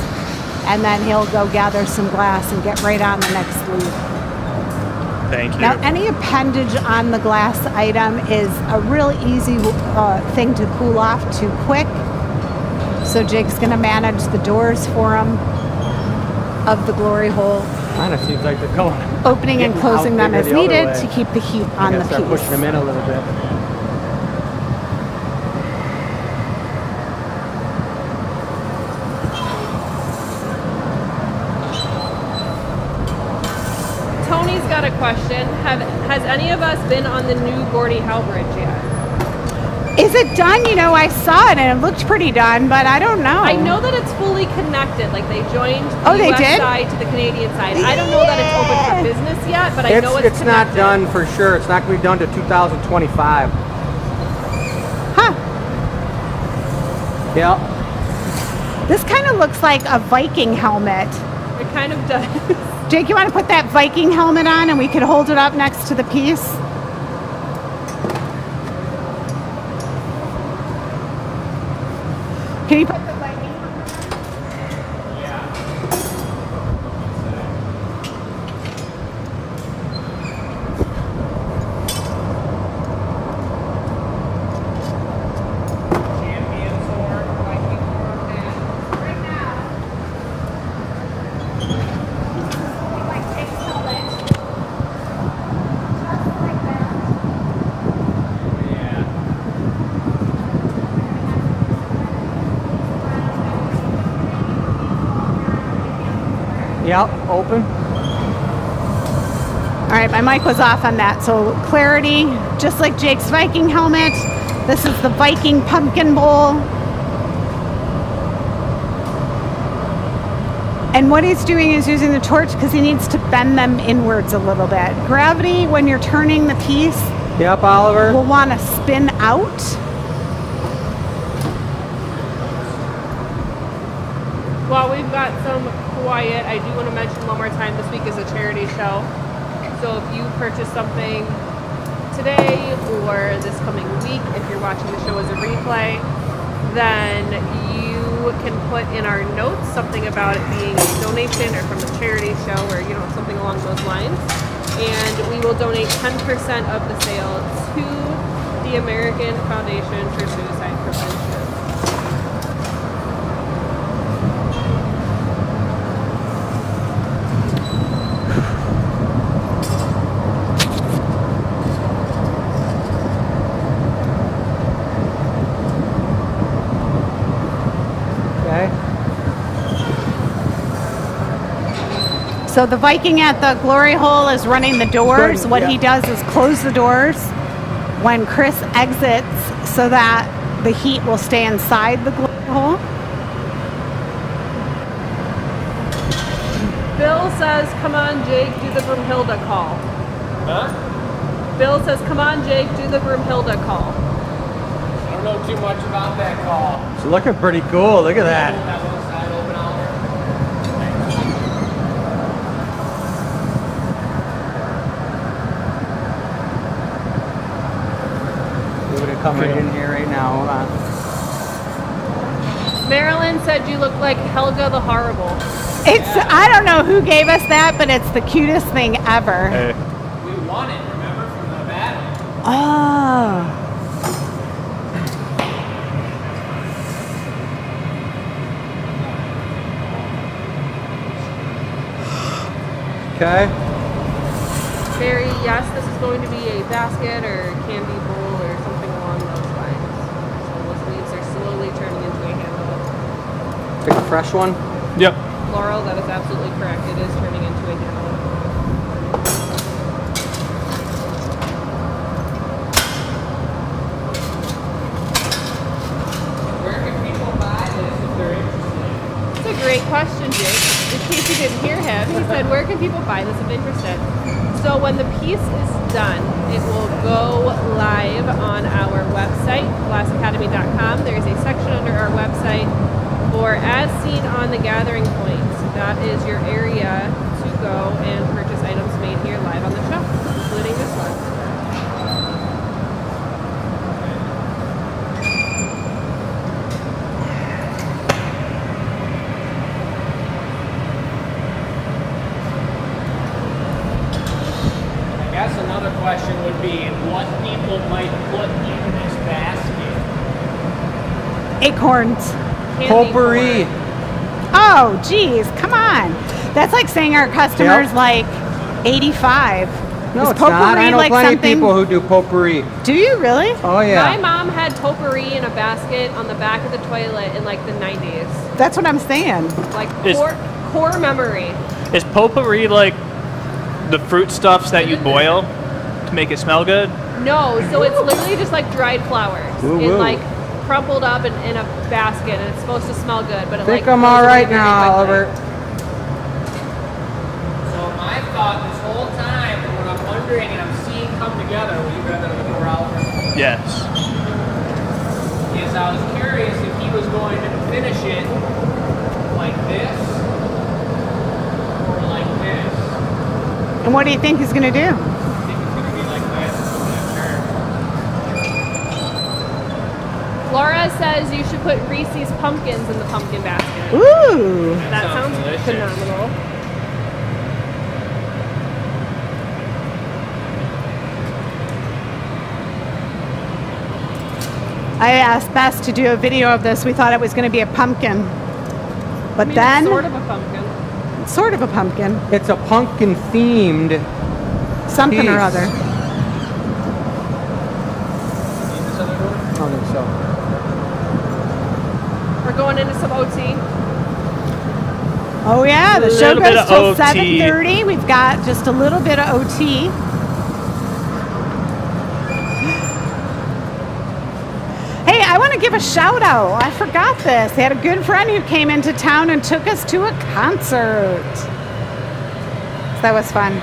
and then he'll go gather some glass and get right on the next leaf. Thank you. Now, any appendage on the glass item is a real easy thing to cool off too quick. So Jake's going to manage the doors for him of the glory hole, Kind of seems like they're going. opening and Getting closing out them as bigger the other needed way. to keep the heat on the Gotta start pushing piece. them in a little bit. Tony's got a question. Has any of us been on the new Gordie Howe Bridge yet? Is it done? You know, I saw it and it looked pretty done, but I don't know. I know that it's fully connected. Like they joined the Oh, they US did? side to the Canadian side. I don't know that it's open for business yet, but I know it's not connected. done for sure. It's not going to be done to 2025. Huh. Yeah. This kind of looks like a Viking helmet. It kind of does. Jake, you want to put that Viking helmet on and we could hold it up next to the piece? Can you put the Viking helmet on? Right now. Like take helmet. Just like that. Yep, open. All right, my mic was off on that. So clarity, just like Jake's Viking helmet, this is the Viking pumpkin bowl. And what he's doing is using the torch because he needs to bend them inwards a little bit. Gravity, when you're turning the piece, Yep, Oliver. will want to spin out. While we've got some quiet, I do want to mention one more time, this week is a charity show. So if you purchase something today or this coming week, if you're watching the show as a replay, then you can put in our notes something about it being a donation or from the charity show or, something along those lines. And we will donate 10% of the sale to the American Foundation for Suicide Prevention. So the Viking at the glory hole is running the doors. Good, What yeah. he does is close the doors when Chris exits so that the heat will stay inside the glory hole. Bill says, come on, Jake, do the Broomhilda call. Huh? Bill says, come on, Jake, do the Broomhilda call. I don't know too much about that call. It's looking pretty cool. Look at that. That little side open Oliver. We're gonna come right in here right now. Hold on. Marilyn said you look like Helga the Horrible. I don't know who gave us that, but it's the cutest thing ever. Hey. We won it, remember, from the battle. Oh. Okay. Barry, yes, this is going to be a basket or candy bowl or something along those lines. So those leaves are slowly turning into a handle. Pick a fresh one. Yep. Laurel, that is absolutely correct. It is turning into a handle. Where can people buy this if they're interested? That's a great question, Jake. In case you didn't hear him, he said, where can people buy this if interested? So when the piece is done, it will go live on our website, glassacademy.com. There's a section under our website for As Seen on the Gathering Point. That is your area to go and purchase items made here live on the show, including this one. I guess another question would be what people might put in this basket. Acorns. Candy Potpourri. corn. Oh, geez, come on. That's like saying our customers Yep. like 85. No, Is it's not. I potpourri know like plenty of something? people who do potpourri. Do you really? Oh My yeah. mom had potpourri in a basket on the back of the toilet in like the 90s. That's what I'm saying. Like Is- core memory. Is potpourri like the fruit stuffs that you boil to make it smell good? No, so it's literally just like dried flowers Woo, in woo. like crumpled up in a basket, and it's supposed to smell good, but it Think like I'm goes all away right very now, quickly. Oliver. So my thought this whole time, and what I'm wondering and I'm seeing come together, will you grab that a little more, Oliver? Yes. Is I was curious if he was going to finish it like this or like this. And what do you think he's going to do? I think it's going to be like this. I'm not sure. Laura says you should put Reese's pumpkins in the pumpkin basket. Ooh. That Sounds sounds delicious. phenomenal. I asked Bess to do a video of this. We thought it was going to be a pumpkin. But I mean, then, it's sort of a pumpkin. sort of a pumpkin. It's a pumpkin themed. Something or Piece. other. Need this other door? I don't think so. We're going into some OT. Oh yeah, the A show little bit goes of till OT. 7:30. We've got just a little bit of OT. Hey, I want to give a shout out. I forgot this. I had a good friend who came into town and took us to a concert. So that was fun.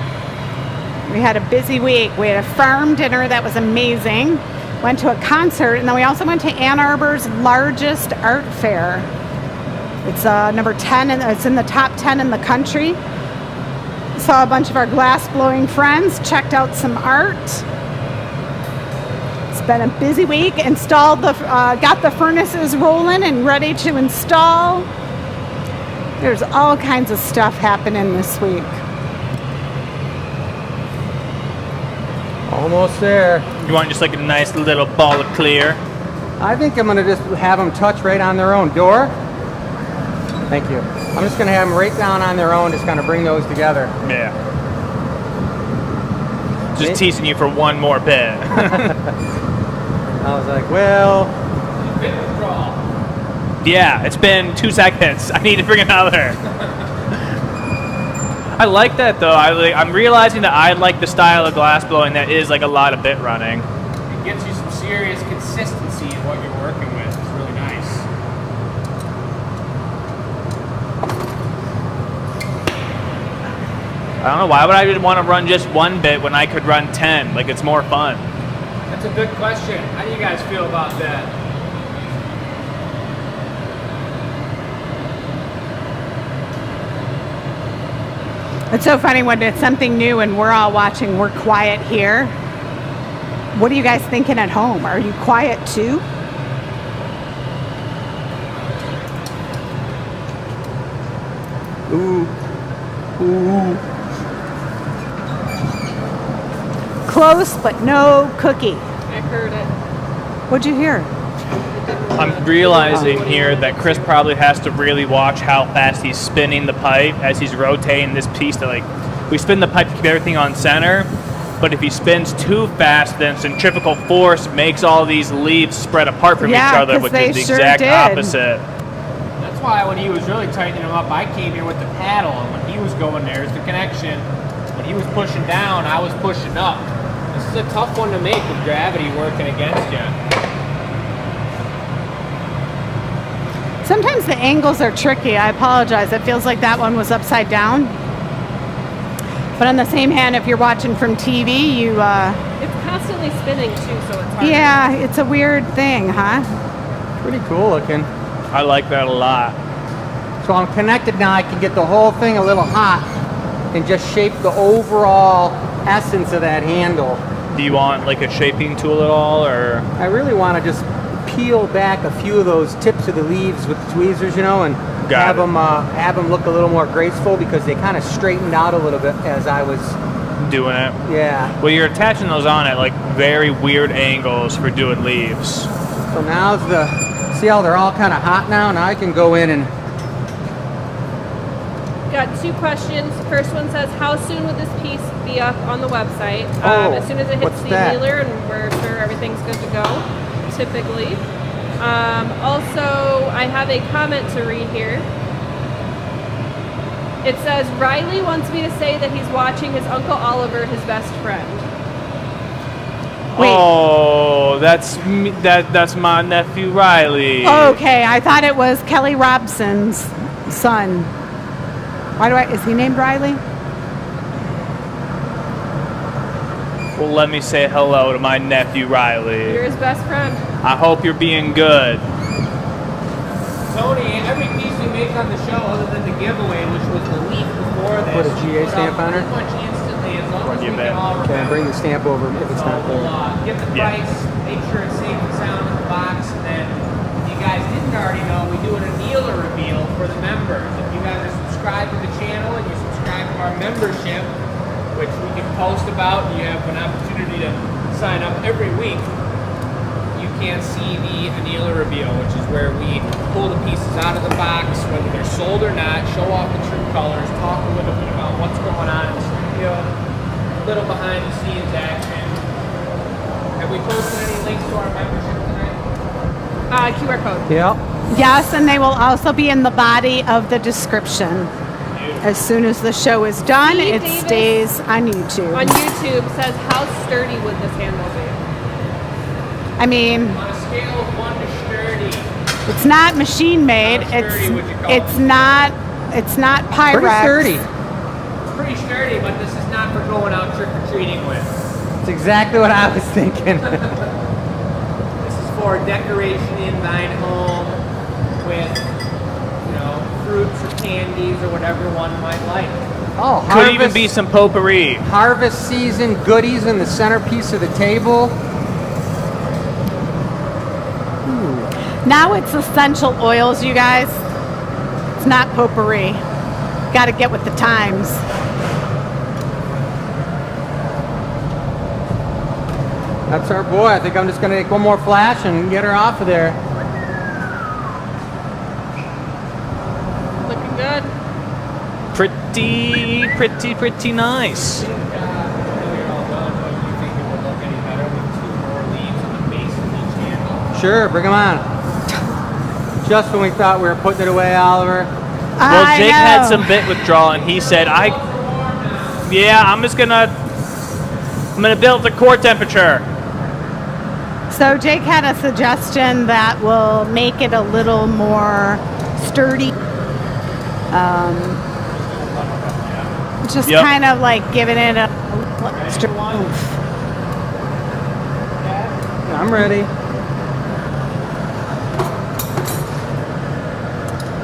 We had a busy week. We had a farm dinner that was amazing. Went to a concert, and then we also went to Ann Arbor's largest art fair. It's number 10, and it's in the top 10 in the country. Saw a bunch of our glass blowing friends, checked out some art. It's been a busy week. Installed got the furnaces rolling and ready to install. There's all kinds of stuff happening this week. Almost there. You want just like a nice little ball of clear? I think I'm going to just have them touch right on their own. Door? Thank you. I'm just going to have them right down on their own, just kind of bring those together. Yeah. Just teasing you for one more bit. I was like, well... Yeah, it's been 2 seconds. I need to bring another. I like that though. I'm realizing that I like the style of glass blowing that is like a lot of bit running. It gets you some serious consistency in what you're working with. It's really nice. I don't know, why would I want to run just one bit when I could run 10? Like, it's more fun. That's a good question. How do you guys feel about that? It's so funny when it's something new and we're all watching, we're quiet here. What are you guys thinking at home? Are you quiet too? Ooh. Ooh. Close, but no cookie. I heard it. What'd you hear? I'm realizing here that Chris probably has to really watch how fast he's spinning the pipe as he's rotating this piece to, like, we spin the pipe to keep everything on center, but if he spins too fast, then centrifugal force makes all these leaves spread apart from each other, which is the exact opposite. That's why when he was really tightening them up, I came here with the paddle, and when he was going, there's the connection. When he was pushing down, I was pushing up. This is a tough one to make with gravity working against you. Sometimes the angles are tricky. I apologize. It feels like that one was upside down. But on the same hand, if you're watching from TV, you... It's constantly spinning too, so it's hard. Yeah, it's a weird thing, huh? Pretty cool looking. I like that a lot. So I'm connected now. I can get the whole thing a little hot and just shape the overall essence of that handle. Do you want like a shaping tool at all, or? I really want to just peel back a few of those tips of the leaves with the tweezers, you know, and have them look a little more graceful because they kind of straightened out a little bit as I was doing it. Yeah. Well, you're attaching those on at like very weird angles for doing leaves. So now's see how they're all kind of hot now? Now I can go in and... Got 2 questions. First one says, how soon would this piece be up on the website? As soon as it hits the annealer and we're sure everything's good to go, typically. Also, I have a comment to read here. It says, Riley wants me to say that he's watching his Uncle Oliver, his best friend. Wait. Oh, that's me, that's my nephew Riley. Okay, I thought it was Kelly Robson's son. Is he named Riley? Well, let me say hello to my nephew Riley. You're his best friend. I hope you're being good. Tony, every piece we make on the show, other than the giveaway, which was the week before this, put a GA stamp on it? Pretty much instantly, as long as we you can bet. all remember. Can I bring the stamp over if it's not We'll there? give the price, make sure it's safe and sound in the box, and then if you guys didn't already know, we do an annealer reveal for the members. If you guys are subscribed to the channel and you subscribe to our membership, which we can post about, and you have an opportunity to sign up every week, you can see the annealer reveal, which is where we pull the pieces out of the box, whether they're sold or not, show off the true colors, talk a little bit about what's going on in the studio, a little behind the scenes action. Have we posted any links to our membership tonight? QR code. Yeah. Yes, and they will also be in the body of the description. As soon as the show is done, Steve it Davis stays on YouTube. On YouTube says, how sturdy would this handle be? I mean, On a scale of 1 to sturdy, it's not machine made. How sturdy would you call It's not Pyrex. Pretty sturdy. it's pretty sturdy, but this is not for going out trick-or-treating with. It's exactly what I was thinking. This is for decoration in thine home with, fruits or candies or whatever one might like. Oh, Could even be some potpourri. harvest season goodies in the centerpiece of the table. Now it's essential oils, you guys. It's not potpourri. Got to get with the times. That's our boy. I think I'm just gonna take one more flash and get her off of there. Looking good. Pretty nice. I know you're all done, but you think it would look any better with 2 more leaves on the base of each handle? Sure, bring them on. Just when we thought we were putting it away, Oliver. Well, I Jake know. had some bit withdrawal, and he said, I'm gonna build the core temperature. So Jake had a suggestion that will make it a little more sturdy. Just Yep. kind of like giving it a little extra oomph. I'm ready.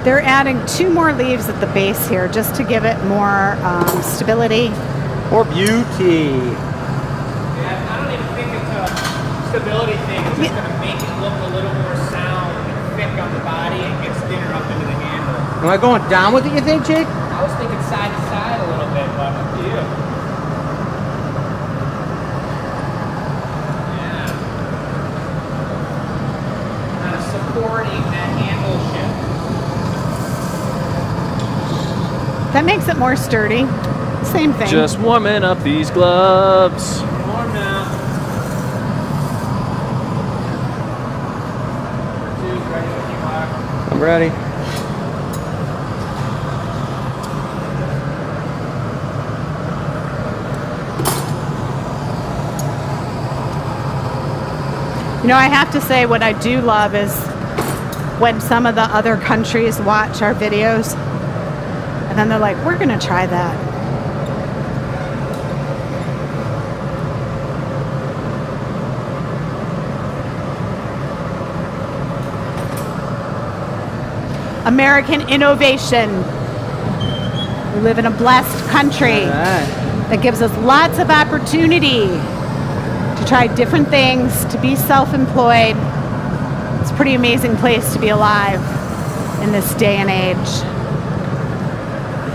They're adding 2 more leaves at the base here just to give it more stability. For beauty. Yeah, I don't even think it's a stability thing. It's just going to make it look a little more sound and thick on the body and get thinner up into the handle. Am I going down with it, you think, Jake? I was thinking side to side a little bit, but up to you. Yeah. Kind of supporting that handle shift. That makes it more sturdy. Same thing. Just warming up these gloves. Warm now. Number 2's ready when you are. I'm ready. You know, I have to say what I do love is when some of the other countries watch our videos and then they're like, we're going to try that. American innovation. We live in a blessed country All right. that gives us lots of opportunity to try different things, to be self-employed. It's a pretty amazing place to be alive in this day and age.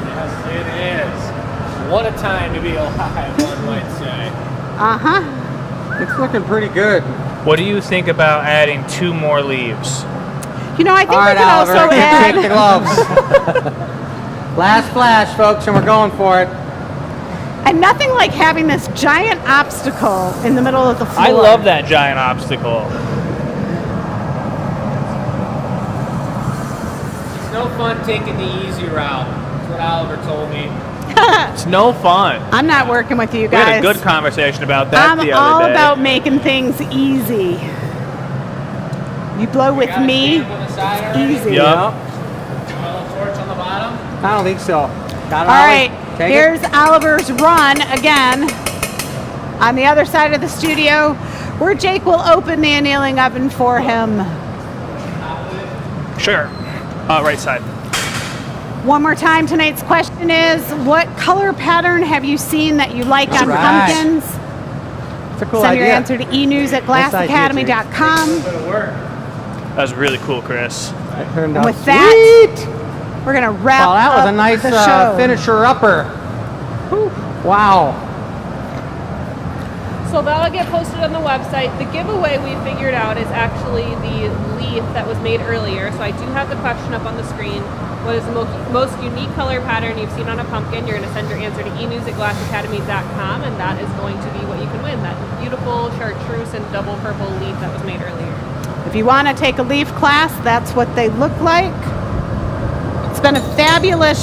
Yes, it is. What a time to be alive, one might say. Uh-huh. It's looking pretty good. What do you think about adding 2 more leaves? You know, I think All we right, can Oliver, also take the add... gloves. Last flash, folks, and we're going for it. And nothing like having this giant obstacle in the middle of the floor. I love that giant obstacle. It's no fun taking the easy route. That's what Oliver told me. It's no fun. I'm not working with you We had guys. a good conversation about that I'm the all other day. about making things easy. You blow with Got a me, stamp on the side already? easy. Yep. A little torch on the bottom. I don't think so. Got it, All Ollie? right, Take here's it. Oliver's run again on the other side of the studio where Jake will open the annealing oven for him. Sure. Right side. One more time, tonight's question is, what color pattern have you seen that you like on right. pumpkins? It's a cool Send idea. your answer to enews@glassacademy.com. Bit of work. That was really cool, Chris. That turned And out with that, sweet. we're going to wrap Well, that was up a nice the show. finisher-upper. Wow. So that'll get posted on the website. The giveaway we figured out is actually the leaf that was made earlier. So I do have the question up on the screen. What is the most unique color pattern you've seen on a pumpkin? You're going to send your answer to enews@glassacademy.com, and that is going to be what you can win. That beautiful chartreuse and double purple leaf that was made earlier. If you want to take a leaf class, that's what they look like. It's been a fabulous show.